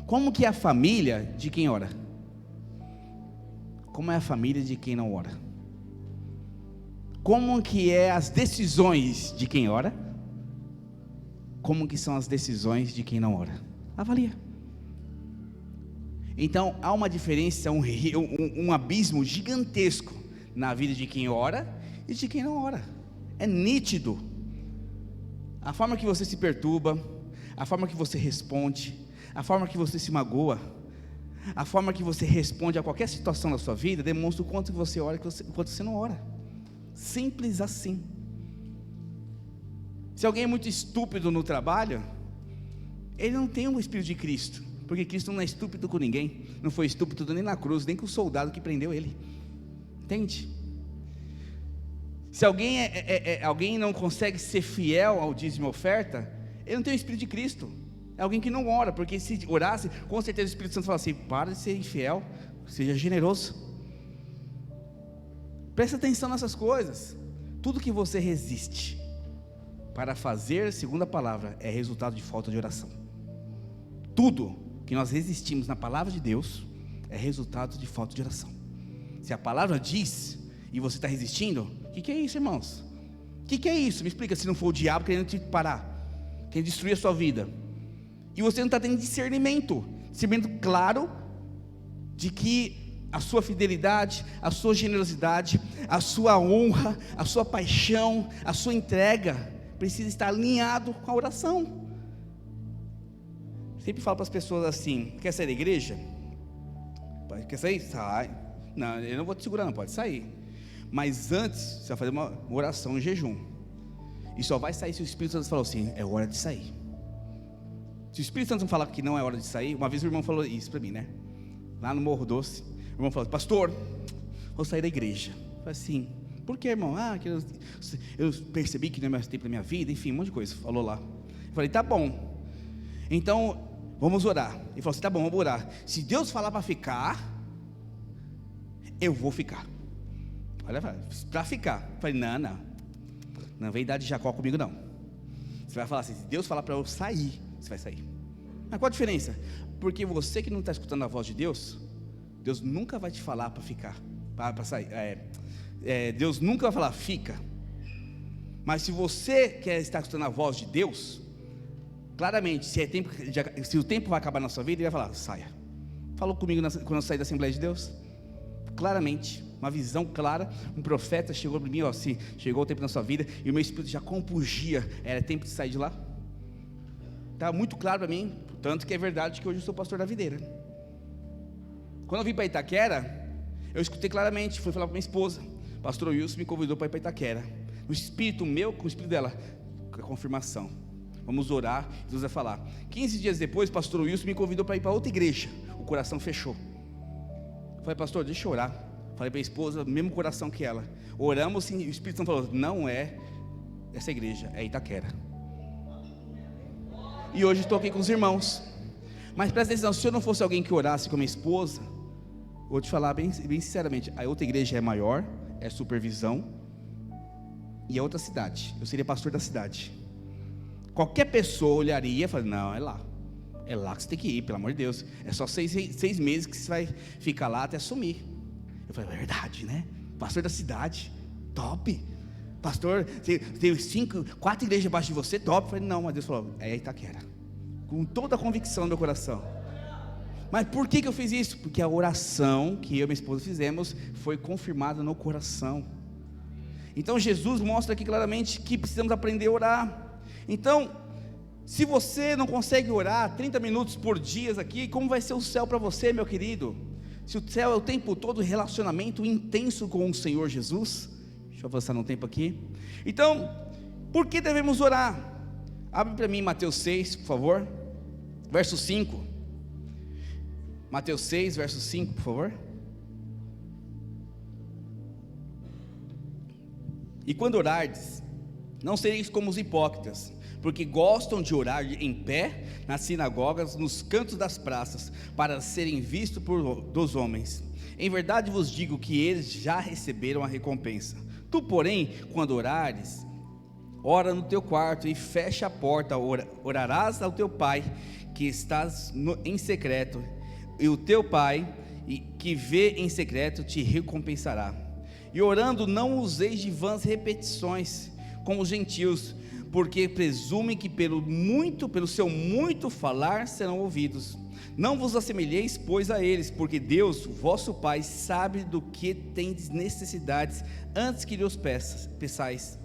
Como que é a família de quem ora? Como é a família de quem não ora? Como que é as decisões de quem ora? Como que são as decisões de quem não ora? Avalia. Então, há uma diferença, um abismo gigantesco na vida de quem ora e de quem não ora. É nítido. A forma que você se perturba, a forma que você responde, a forma que você se magoa, a forma que você responde a qualquer situação da sua vida, demonstra o quanto você ora e o quanto você não ora. Simples assim. Se alguém é muito estúpido no trabalho, ele não tem o Espírito de Cristo, porque Cristo não é estúpido com ninguém, não foi estúpido nem na cruz, nem com o soldado que prendeu ele, entende? Se alguém não consegue ser fiel ao dízimo e oferta, ele não tem o Espírito de Cristo, é alguém que não ora, porque se orasse, com certeza o Espírito Santo fala assim, para de ser infiel, seja generoso, presta atenção nessas coisas. Tudo que você resiste para fazer, segundo a palavra, é resultado de falta de oração. Tudo que nós resistimos na palavra de Deus é resultado de falta de oração. Se a palavra diz e você está resistindo, o que é isso, irmãos? O que é isso? Me explica, se não for o diabo querendo te parar, querendo destruir a sua vida, e você não está tendo discernimento claro de que a sua fidelidade, a sua generosidade, a sua honra, a sua paixão, a sua entrega precisa estar alinhado com a oração. Sempre falo para as pessoas assim, quer sair da igreja? Quer sair? Sai. Não, eu não vou te segurar não, pode sair. Mas antes, você vai fazer uma oração em jejum, e só vai sair se o Espírito Santo falou assim, é hora de sair. Se o Espírito Santo não falar que não é hora de sair, uma vez o irmão falou isso para mim, né? Lá no Morro Doce, o irmão falou, pastor, vou sair da igreja. falei assim, por que, irmão? Que eu percebi que não é mais tempo da minha vida, enfim, um monte de coisa, falou lá. Eu falei, tá bom, então vamos orar. Ele falou assim, tá bom, vamos orar. Se Deus falar para ficar, eu vou ficar. Olha, para ficar. Eu falei, não vem dar de Jacó comigo não. Você vai falar assim, se Deus falar para eu sair, você vai sair. Mas qual a diferença? Porque você que não está escutando a voz de Deus, Deus nunca vai te falar para ficar, para sair. Deus nunca vai falar, fica. Mas se você quer estar escutando a voz de Deus, claramente, se o tempo vai acabar na sua vida, Ele vai falar, saia. Falou comigo quando eu saí da Assembleia de Deus, claramente, uma visão clara. Um profeta chegou para mim, se chegou o tempo na sua vida, e o meu espírito já compungia, era tempo de sair de lá. Estava muito claro para mim, tanto que é verdade que hoje eu sou pastor da videira. Quando eu vim para Itaquera, eu escutei claramente, fui falar para minha esposa, pastor Wilson me convidou para ir para Itaquera, o espírito meu com o espírito dela, a confirmação, vamos orar, Deus vai falar. 15 dias depois, pastor Wilson me convidou para ir para outra igreja, o coração fechou. Falei, pastor, deixa eu orar. Falei para a esposa, mesmo coração que ela, oramos e o Espírito Santo falou, não é essa igreja, é Itaquera. E hoje estou aqui com os irmãos. Mas presta atenção, se eu não fosse alguém que orasse com a minha esposa, vou te falar bem sinceramente, a outra igreja é maior, é supervisão, e é outra cidade, eu seria pastor da cidade. Qualquer pessoa olharia e falaria, não, é lá que você tem que ir, pelo amor de Deus, é só 6 meses que você vai ficar lá até assumir. Eu falei, verdade, né? Pastor da cidade, top. Pastor, tem 4 igrejas abaixo de você, top. Eu falei, não, mas Deus falou, é Itaquera, com toda a convicção do meu coração. Mas por que eu fiz isso? Porque a oração que eu e minha esposa fizemos foi confirmada no coração. Então Jesus mostra aqui claramente que precisamos aprender a orar. Então, se você não consegue orar 30 minutos por dia aqui, como vai ser o céu para você, meu querido? Se o céu é o tempo todo relacionamento intenso com o Senhor Jesus. Deixa eu avançar no tempo aqui. Então, por que devemos orar? Abre para mim Mateus 6, por favor, verso 5. Mateus 6, verso 5, por favor. E quando orardes, não sereis como os hipócritas, porque gostam de orar em pé nas sinagogas, nos cantos das praças, para serem vistos dos homens. Em verdade vos digo que eles já receberam a recompensa. Tu, porém, quando orares, ora no teu quarto e fecha a porta, orarás ao teu pai que estás em secreto, e o teu pai que vê em secreto te recompensará. E orando não useis de vãs repetições, como os gentios, porque presumem que pelo seu muito falar serão ouvidos. Não vos assemelheis, pois, a eles, porque Deus, vosso Pai, sabe do que tendes necessidades, antes que lhes peçais.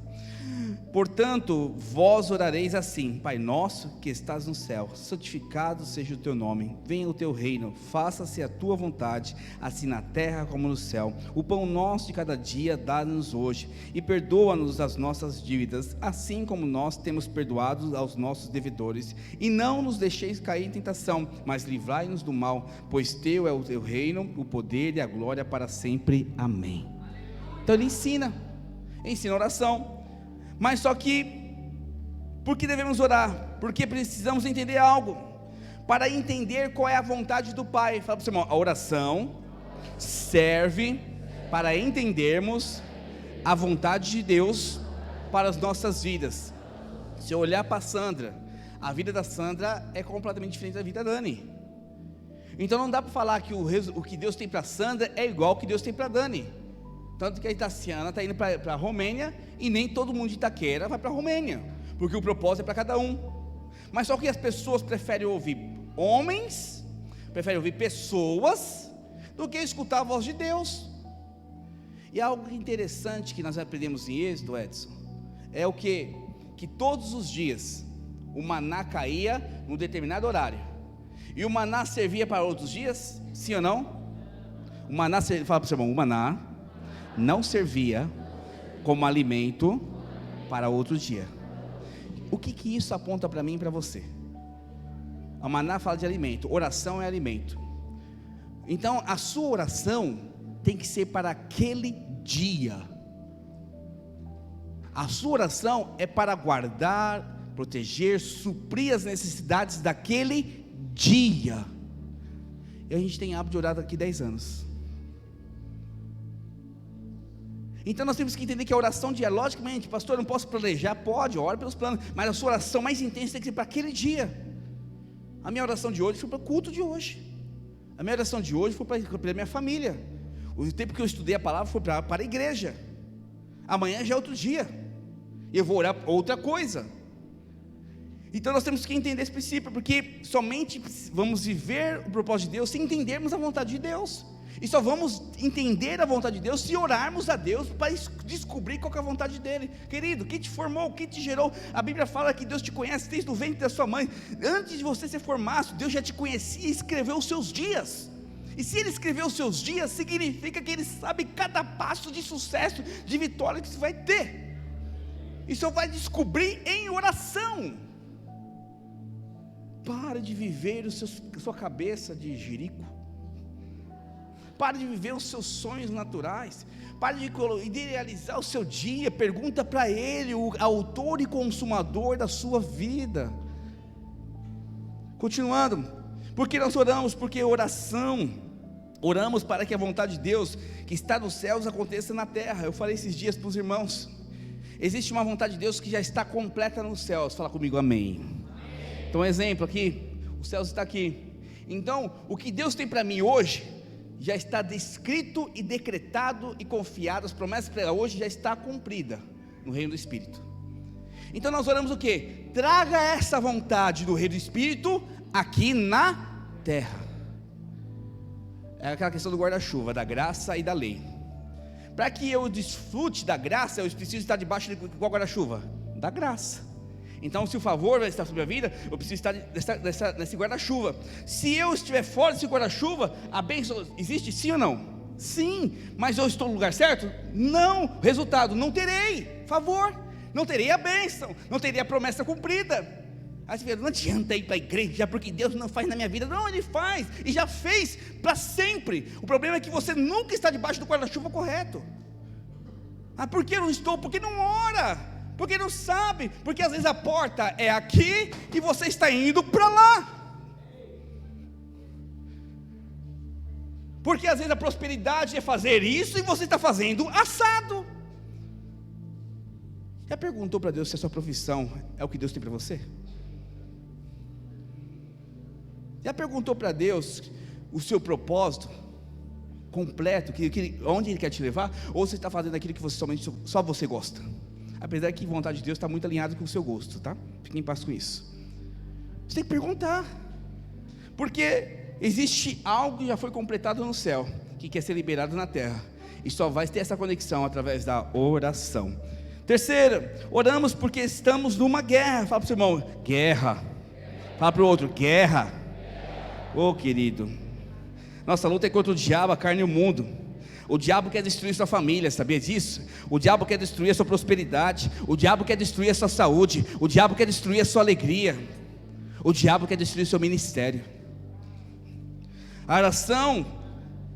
Portanto, vós orareis assim: Pai nosso que estás no céu, santificado seja o teu nome, venha o teu reino, faça-se a tua vontade, assim na terra como no céu. O pão nosso de cada dia dá-nos hoje, e perdoa-nos as nossas dívidas, assim como nós temos perdoado aos nossos devedores, e não nos deixeis cair em tentação, mas livrai-nos do mal, pois teu é o teu reino, o poder e a glória para sempre. Amém. Então ele ensina oração. Mas só que, por que devemos orar? Porque precisamos entender algo, para entender qual é a vontade do Pai. Fala para o seu irmão, a oração serve para entendermos a vontade de Deus para as nossas vidas. Se eu olhar para Sandra, a vida da Sandra é completamente diferente da vida da Dani. Então não dá para falar que o que Deus tem para Sandra é igual ao que Deus tem para Dani. Tanto que a Itaciana está indo para a Romênia, e nem todo mundo de Itaquera vai para a Romênia, porque o propósito é para cada um. Mas só que as pessoas preferem ouvir homens, preferem ouvir pessoas, do que escutar a voz de Deus. E algo interessante que nós aprendemos em Êxodo, Edson, é o que todos os dias o maná caía num determinado horário, e o maná servia para outros dias, sim ou não? O maná, fala para o seu irmão, o maná não servia como alimento para outro dia. O que isso aponta para mim e para você? A maná fala de alimento, oração é alimento. Então a sua oração tem que ser para aquele dia. A sua oração é para guardar, proteger, suprir as necessidades daquele dia. E a gente tem hábito de orar daqui 10 anos. Então nós temos que entender que a oração diária, logicamente, pastor, eu não posso planejar, pode, ora pelos planos, mas a sua oração mais intensa tem que ser para aquele dia. A minha oração de hoje foi para o culto de hoje. A minha oração de hoje foi para a minha família. O tempo que eu estudei a palavra foi para a igreja. Amanhã já é outro dia. Eu vou orar outra coisa. Então nós temos que entender esse princípio, porque somente vamos viver o propósito de Deus se entendermos a vontade de Deus. E só vamos entender a vontade de Deus se orarmos a Deus para descobrir qual que é a vontade dEle. Querido, quem te formou, quem te gerou? A Bíblia fala que Deus te conhece desde o ventre da sua mãe. Antes de você ser formado, Deus já te conhecia e escreveu os seus dias. E se Ele escreveu os seus dias, significa que Ele sabe cada passo de sucesso, de vitória que você vai ter. E só vai descobrir em oração. Para de viver a sua cabeça de jirico. Pare de viver os seus sonhos naturais. Pare de idealizar o seu dia. Pergunta para Ele, o autor e consumador da sua vida. Continuando. Porque nós oramos? Porque oração. Oramos para que a vontade de Deus, que está nos céus, aconteça na terra. Eu falei esses dias para os irmãos. Existe uma vontade de Deus que já está completa nos céus. Fala comigo, amém. Então, um exemplo aqui. Os céus está aqui. Então, o que Deus tem para mim hoje já está descrito e decretado e confiado. As promessas para hoje já está cumprida no reino do Espírito. Então nós oramos o quê? Traga essa vontade do reino do Espírito aqui na terra. É aquela questão do guarda-chuva, da graça e da lei. Para que eu desfrute da graça, eu preciso estar debaixo de qual guarda-chuva? Da graça. Então, se o favor vai estar sobre a vida, eu preciso estar nesse guarda-chuva. Se eu estiver fora desse guarda-chuva, a bênção existe sim ou não? Sim, mas eu estou no lugar certo? Não. Resultado, não terei favor, não terei a bênção, não terei a promessa cumprida. Aí você fala, não adianta ir para a igreja, porque Deus não faz na minha vida. Não, Ele faz, e já fez para sempre. O problema é que você nunca está debaixo do guarda-chuva correto. Ah, por que eu não estou? Porque não ora. Porque não sabe, porque às vezes a porta é aqui e você está indo para lá. Porque às vezes a prosperidade é fazer isso e você está fazendo assado. Já perguntou para Deus se a sua profissão é o que Deus tem para você? Já perguntou para Deus o seu propósito completo, onde Ele quer te levar? Ou você está fazendo aquilo que só você gosta? Apesar que a vontade de Deus está muito alinhada com o seu gosto, tá? Fique em paz com isso. Você tem que perguntar, porque existe algo que já foi completado no céu, que quer ser liberado na terra, e só vai ter essa conexão através da oração. Terceira, oramos porque estamos numa guerra. Fala para o seu irmão, guerra. Fala para o outro, guerra. Ô querido, nossa luta é contra o diabo, a carne e o mundo. O diabo quer destruir sua família, sabia disso? O diabo quer destruir a sua prosperidade. O diabo quer destruir a sua saúde. O diabo quer destruir a sua alegria. O diabo quer destruir o seu ministério. A oração,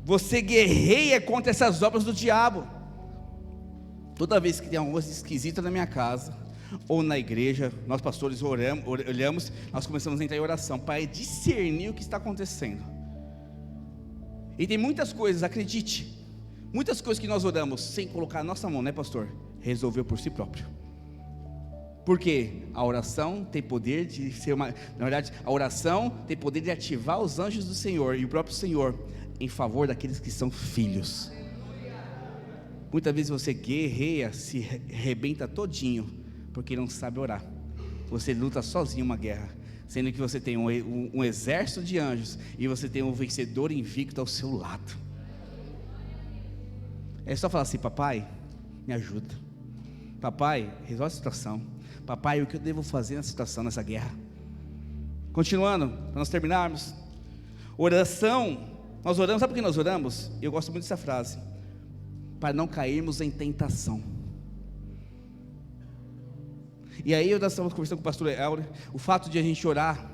você guerreia contra essas obras do diabo. Toda vez que tem alguma coisa esquisita na minha casa ou na igreja, nós pastores olhamos, nós começamos a entrar em oração para discernir o que está acontecendo. E tem muitas coisas, acredite, muitas coisas que nós oramos sem colocar a nossa mão, né, pastor? Resolveu por si próprio. Porque a oração tem poder de ser na verdade, a oração tem poder de ativar os anjos do Senhor e o próprio Senhor em favor daqueles que são filhos. Muitas vezes você guerreia, se arrebenta todinho, porque não sabe orar. Você luta sozinho uma guerra, sendo que você tem um exército de anjos e você tem um vencedor invicto ao seu lado. É só falar assim: papai, me ajuda. Papai, resolve a situação. Papai, o que eu devo fazer nessa situação, nessa guerra? Continuando, para nós terminarmos. Oração, nós oramos, sabe por que nós oramos? Eu gosto muito dessa frase: para não cairmos em tentação. E aí nós estamos conversando com o pastor Elder, o fato de a gente orar,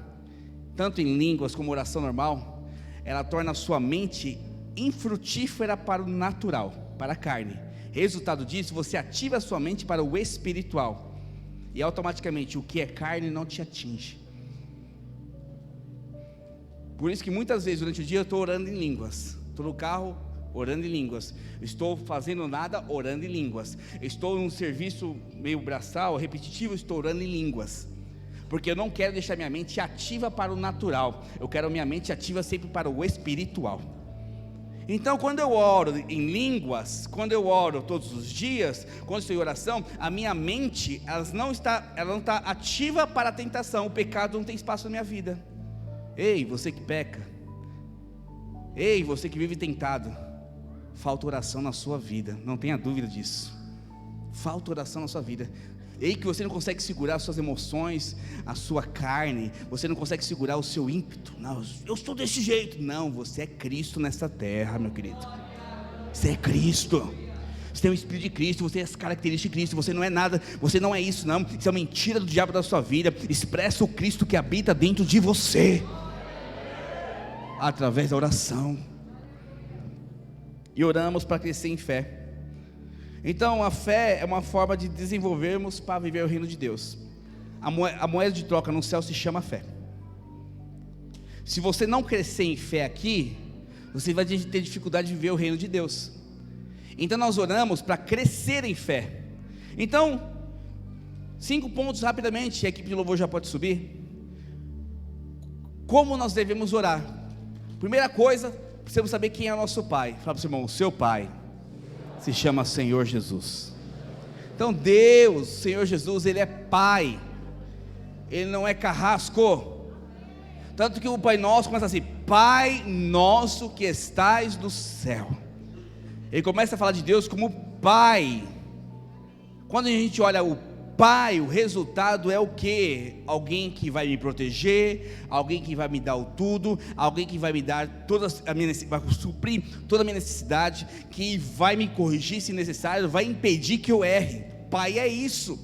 tanto em línguas como oração normal, ela torna a sua mente infrutífera para o natural, para a carne, Resultado disso, você ativa a sua mente para o espiritual, e automaticamente o que é carne não te atinge. Por isso que muitas vezes durante o dia eu estou orando em línguas. Estou no carro orando em línguas. Estou fazendo nada orando em línguas. Estou num serviço meio braçal, repetitivo, estou orando em línguas. Porque eu não quero deixar minha mente ativa para o natural. Eu quero minha mente ativa sempre para o espiritual. Então, quando eu oro em línguas, quando eu oro todos os dias, quando estou em oração, a minha mente, ela não está ativa para a tentação. O pecado não tem espaço na minha vida. Ei, você que peca, ei, você que vive tentado, falta oração na sua vida, não tenha dúvida disso. Falta oração na sua vida. Ei, que você não consegue segurar as suas emoções, a sua carne, você não consegue segurar o seu ímpeto. Não, eu sou desse jeito. Não, você é Cristo nessa terra, meu querido. Você é Cristo. Você tem o Espírito de Cristo, você tem as características de Cristo. Você não é nada, você não é isso não. Isso é uma mentira do diabo da sua vida. Expressa o Cristo que habita dentro de você, através da oração. E oramos para crescer em fé. Então a fé é uma forma de desenvolvermos para viver o reino de Deus. A moeda de troca no céu se chama fé. Se você não crescer em fé aqui, você vai ter dificuldade de viver o reino de Deus. Então nós oramos para crescer em fé. Então, 5 pontos rapidamente, a equipe de louvor já pode subir. Como nós devemos orar? Primeira coisa, precisamos saber quem é o nosso Pai. Fala para o seu irmão, o seu Pai se chama Senhor Jesus. Então Deus, Senhor Jesus, Ele é Pai, Ele não é carrasco. Tanto que o Pai Nosso começa assim: Pai Nosso que estais no céu. Ele começa a falar de Deus como Pai. Quando a gente olha o Pai, o resultado é o quê? Alguém que vai me proteger, alguém que vai me dar o tudo, alguém que vai me dar vai suprir toda a minha necessidade, que vai me corrigir se necessário, vai impedir que eu erre. Pai é isso.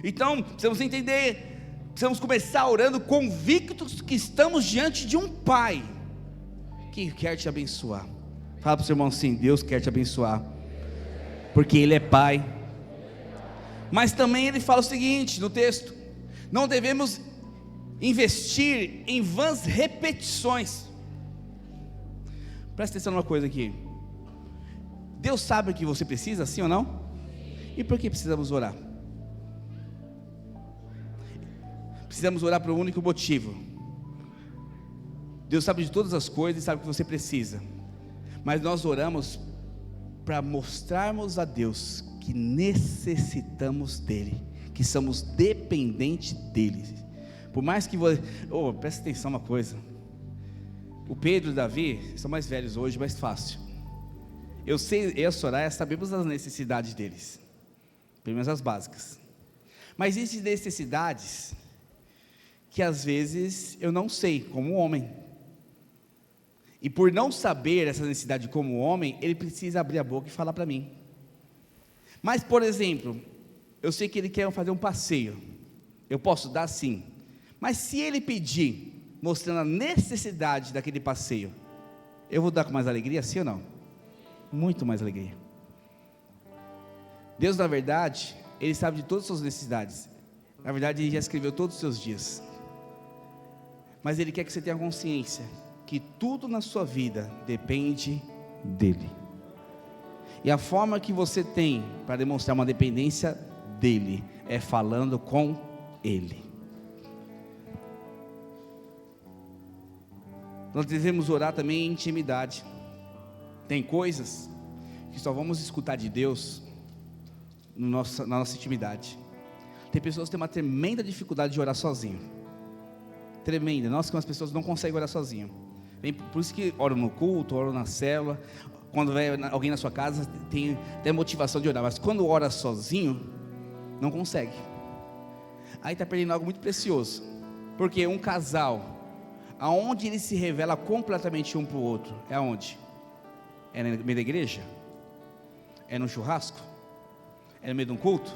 Então, precisamos entender, precisamos começar orando convictos que estamos diante de um Pai que quer te abençoar. Fala para o seu irmão assim: Deus quer te abençoar, porque Ele é Pai. Mas também ele fala o seguinte no texto: não devemos investir em vãs repetições. Presta atenção numa coisa aqui. Deus sabe o que você precisa, sim ou não? E por que precisamos orar? Precisamos orar por um único motivo. Deus sabe de todas as coisas e sabe o que você precisa. Mas nós oramos para mostrarmos a Deus que necessitamos dEle, que somos dependentes dEle. Por mais que você, presta atenção uma coisa, o Pedro e o Davi são mais velhos hoje, mais fácil. Eu sei, eu e a Soraya sabemos as necessidades deles, pelo menos as básicas. Mas existem necessidades que às vezes eu não sei, como homem. E por não saber essa necessidade como homem, ele precisa abrir a boca e falar para mim. Mas, por exemplo, eu sei que ele quer fazer um passeio, eu posso dar sim, mas se ele pedir, mostrando a necessidade daquele passeio, eu vou dar com mais alegria, sim ou não? Muito mais alegria. Deus, na verdade, Ele sabe de todas as suas necessidades, na verdade Ele já escreveu todos os seus dias, mas Ele quer que você tenha consciência, que tudo na sua vida depende dEle. E a forma que você tem para demonstrar uma dependência dEle é falando com Ele. Nós devemos orar também em intimidade. Tem coisas que só vamos escutar de Deus na nossa intimidade. Tem pessoas que têm uma tremenda dificuldade de orar sozinho. Tremenda. Nossa, que as pessoas não conseguem orar sozinho. Por isso que oram no culto, oram na célula. Quando vai alguém na sua casa, tem motivação de orar, mas quando ora sozinho, não consegue. Aí está perdendo algo muito precioso, porque um casal, aonde ele se revela completamente um para o outro, é aonde? É no meio da igreja? É no churrasco? É no meio de um culto?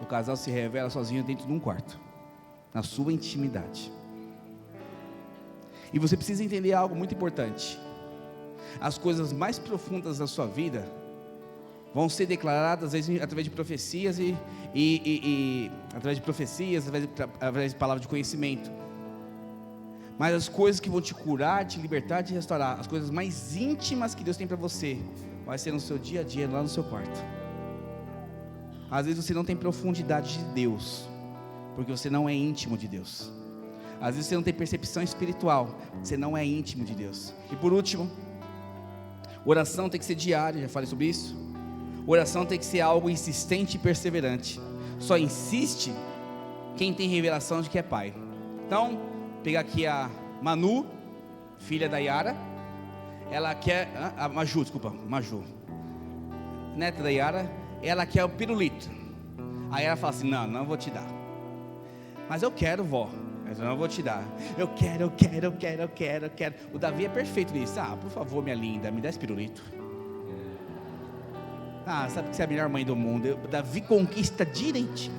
O casal se revela sozinho dentro de um quarto, na sua intimidade. E você precisa entender algo muito importante: as coisas mais profundas da sua vida vão ser declaradas, às vezes, através de profecias através de profecias, através de palavras de conhecimento. Mas as coisas que vão te curar, te libertar, te restaurar, as coisas mais íntimas que Deus tem para você, vai ser no seu dia a dia, lá no seu quarto. Às vezes você não tem profundidade de Deus, porque você não é íntimo de Deus. Às vezes você não tem percepção espiritual, você não é íntimo de Deus. E por último, oração tem que ser diária, já falei sobre isso. Oração tem que ser algo insistente e perseverante. Só insiste quem tem revelação de que é pai. Então, pegar aqui a Manu, filha da Yara. Ela quer, a Maju, neta da Yara. Ela quer o pirulito. Aí ela fala assim, não vou te dar. Mas eu quero, vó. Mas eu não vou te dar. Eu quero. O Davi é perfeito nisso. Por favor, minha linda, me dá esse pirulito. Sabe que você é a melhor mãe do mundo. Davi conquista direitinho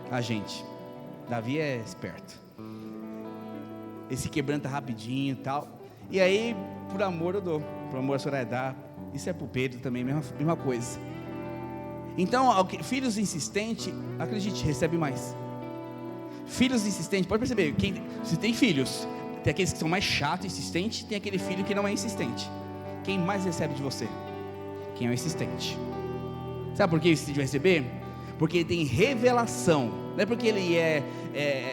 a gente. Davi é esperto. Ele se quebranta rapidinho e tal. E aí, por amor eu dou. Por amor a senhora dá. Isso é pro Pedro também, mesma coisa. Então, filhos insistentes, acredite, recebe mais. Filhos insistentes, pode perceber, se tem filhos, tem aqueles que são mais chatos, insistentes, tem aquele filho que não é insistente. Quem mais recebe de você? Quem é o insistente. Sabe por que esse vai receber? Porque ele tem revelação. Não é porque ele é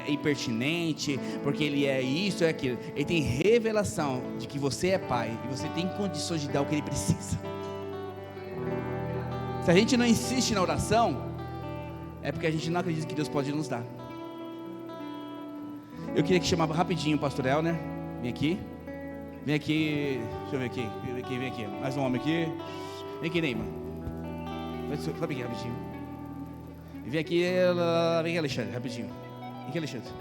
impertinente, porque ele é isso, é aquilo. Ele tem revelação de que você é pai e você tem condições de dar o que ele precisa. Se a gente não insiste na oração, é porque a gente não acredita que Deus pode nos dar. Eu queria que chamava rapidinho o pastor Elner. Vem aqui. Deixa eu ver aqui. Vem aqui. Mais um homem aqui. Vem aqui, Neymar. Sobe aqui rapidinho. Vem aqui, Alexandre, rapidinho. Vem aqui, Alexandre.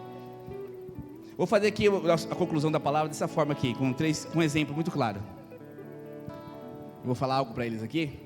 Vou fazer aqui a conclusão da palavra dessa forma aqui, com um exemplo muito claro. Eu vou falar algo para eles aqui.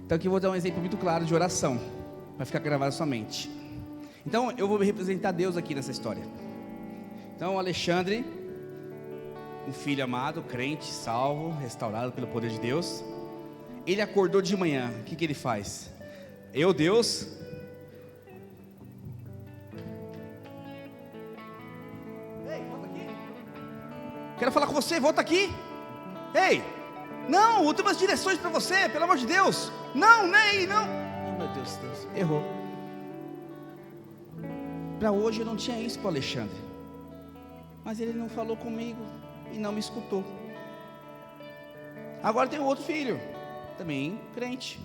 Então aqui eu vou dar um exemplo muito claro de oração, vai ficar gravado na sua mente. Então eu vou representar Deus aqui nessa história. Então Alexandre, um filho amado, crente, salvo, restaurado pelo poder de Deus. Ele acordou de manhã, o que ele faz? Deus, ei, volta aqui. Quero falar com você, volta aqui. Ei, não, últimas direções para você, pelo amor de Deus. Não, Ney, não. Oh, meu Deus, errou. Para hoje eu não tinha isso para Alexandre, mas ele não falou comigo e não me escutou. Agora tem outro filho, também crente,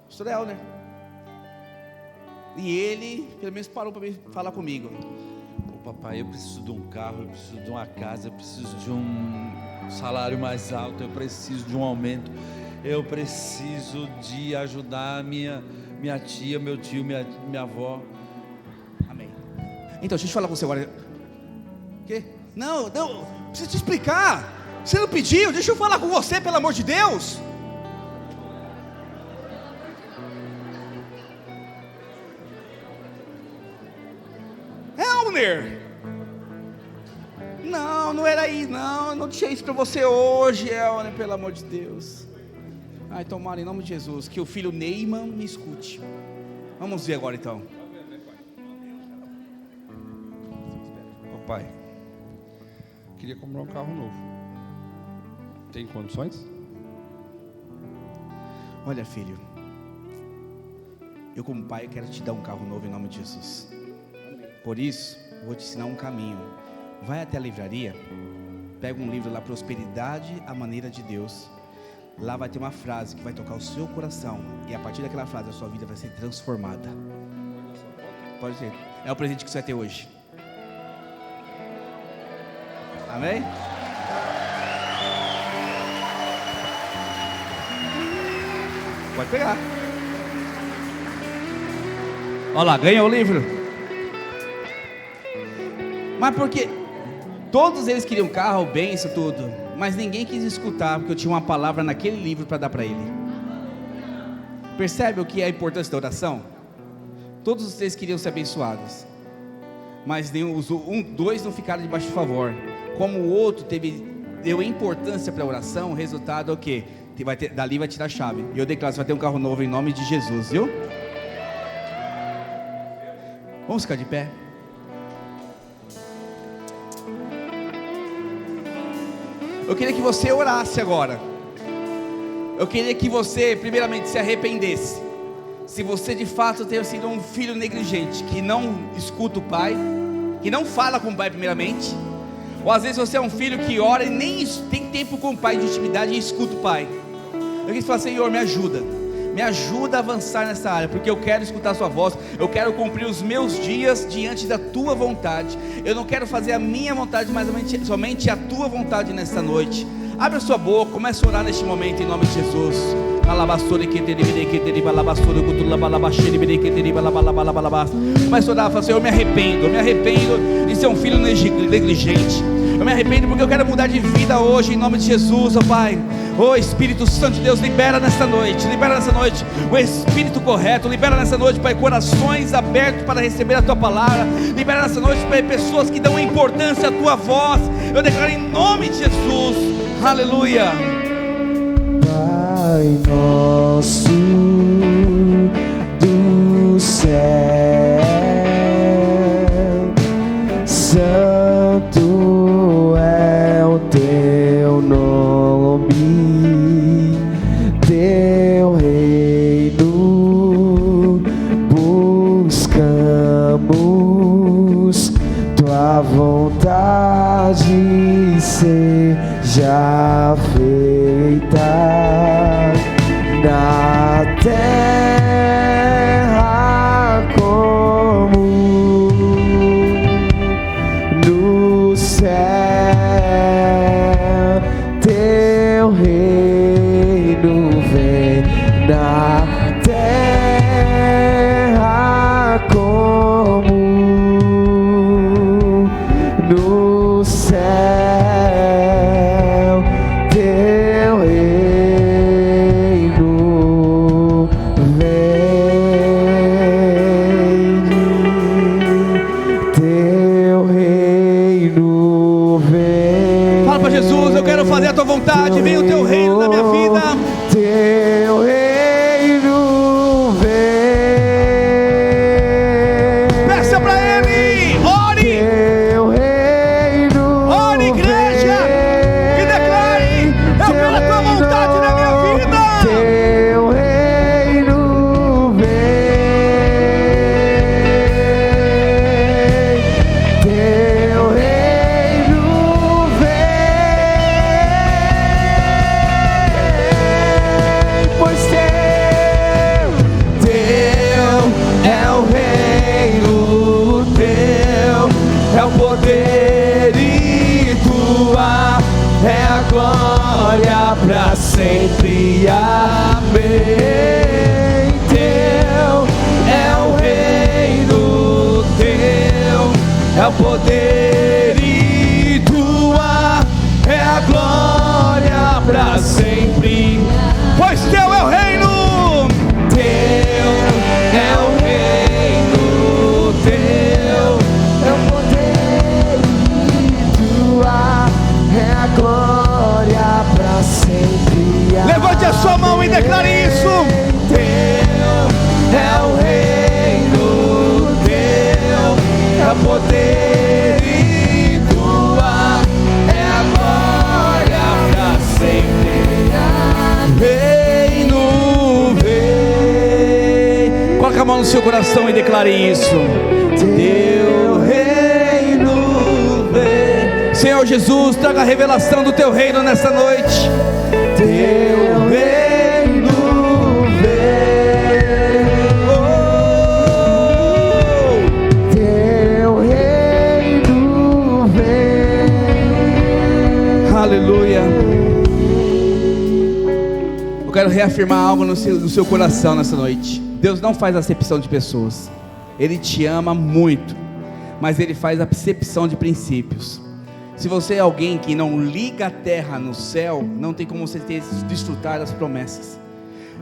pastor Elner. E ele, pelo menos, parou para falar comigo. Papai, eu preciso de um carro, eu preciso de uma casa, eu preciso de um salário mais alto, eu preciso de um aumento, eu preciso de ajudar minha tia, meu tio, minha avó. Amém. Então, deixa eu te falar com você agora. O quê? Não, preciso te explicar. Você não pediu, deixa eu falar com você, pelo amor de Deus. Elner, não era aí, não, eu não tinha isso para você hoje, Elner, pelo amor de Deus. Ai, tomara em nome de Jesus, que o filho Neyman me escute. Vamos ver agora então. Pai, queria comprar um carro novo. Tem condições? Olha, filho, eu como pai quero te dar um carro novo em nome de Jesus. Por isso, eu vou te ensinar um caminho. Vai até a livraria, pega um livro lá, Prosperidade à Maneira de Deus. Lá vai ter uma frase que vai tocar o seu coração, e a partir daquela frase a sua vida vai ser transformada. Pode ser. É o presente que você vai ter hoje. Amém? Pode pegar. Olha lá, ganhou o livro. Mas porque todos eles queriam carro, bênção, tudo, mas ninguém quis escutar, porque eu tinha uma palavra naquele livro para dar para ele. Percebe o que é a importância da oração? Todos vocês queriam ser abençoados, mas dois não ficaram debaixo de favor. Como o outro deu importância para a oração, o resultado é o quê? Dali vai tirar a chave. E eu declaro, você vai ter um carro novo em nome de Jesus, viu? Vamos ficar de pé. Eu queria que você orasse agora. Eu queria que você primeiramente se arrependesse. Se você de fato tem sido um filho negligente, que não escuta o pai, que não fala com o pai primeiramente, ou às vezes você é um filho que ora e nem tem tempo com o pai de intimidade e escuta o pai. Eu queria falar, Senhor, me ajuda a avançar nessa área, porque eu quero escutar a sua voz, eu quero cumprir os meus dias diante da tua vontade. Eu não quero fazer a minha vontade, mas somente a tua vontade nesta noite. Abre a sua boca, comece a orar neste momento em nome de Jesus. Comece a orar, fala, Senhor, eu me arrependo de ser um filho negligente. Eu me arrependo porque eu quero mudar de vida hoje em nome de Jesus, ó Pai. Ó Espírito Santo de Deus, libera nessa noite o Espírito correto, libera nessa noite, Pai, corações abertos para receber a Tua palavra, libera nessa noite, Pai, pessoas que dão importância à Tua voz. Eu declaro em nome de Jesus, aleluia. Pai nosso do céu, santo é o teu nome, teu reino buscamos, tua vontade seja feita na terra como no céu. Teu reino vem na terra como no céu. Teu reino vem, teu reino vem. Fala para Jesus, eu quero fazer a tua vontade, vem o teu reino na minha vida. Teu reino vem. Peça para Ele, ore. Teu reino Ore, igreja, e declare: eu quero a tua vontade na minha vida. Teu reino vem. Teu reino vem. Pois teu é o reino, teu é o poder e tua é a glória para sempre. Amém. Teu é o reino, teu é o poder e tua é a glória para sempre. Pois teu é o reino. Teu é o reino, teu é o poder e tua é a glória para sempre. Levante a sua mão e declare isso. Teu é o reino, teu é o poder e tua é a glória para sempre. Reino vem. Coloca a mão no seu coração e declare isso. Teu reino vem. Senhor Jesus, traga a revelação do teu reino nessa noite. Teu reino vem. Teu reino vem. Aleluia. Eu quero reafirmar algo no seu coração nessa noite. Deus não faz acepção de pessoas. Ele te ama muito, mas Ele faz acepção de princípios. Se você é alguém que não liga a terra no céu, não tem como você desfrutar das promessas.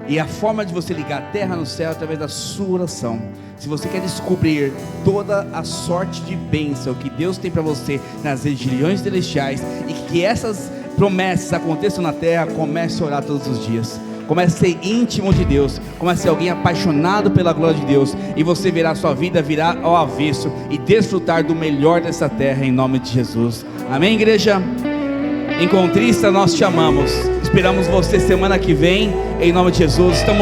E a forma de você ligar a terra no céu é através da sua oração. Se você quer descobrir toda a sorte de bênção que Deus tem para você nas regiões celestiais, e que essas promessas aconteçam na terra, comece a orar todos os dias. Comece a ser íntimo de Deus. Comece a ser alguém apaixonado pela glória de Deus, e você verá a sua vida virar ao avesso e desfrutar do melhor dessa terra, em nome de Jesus. Amém, igreja? Encontrista, nós te amamos. Esperamos você semana que vem, em nome de Jesus. Estamos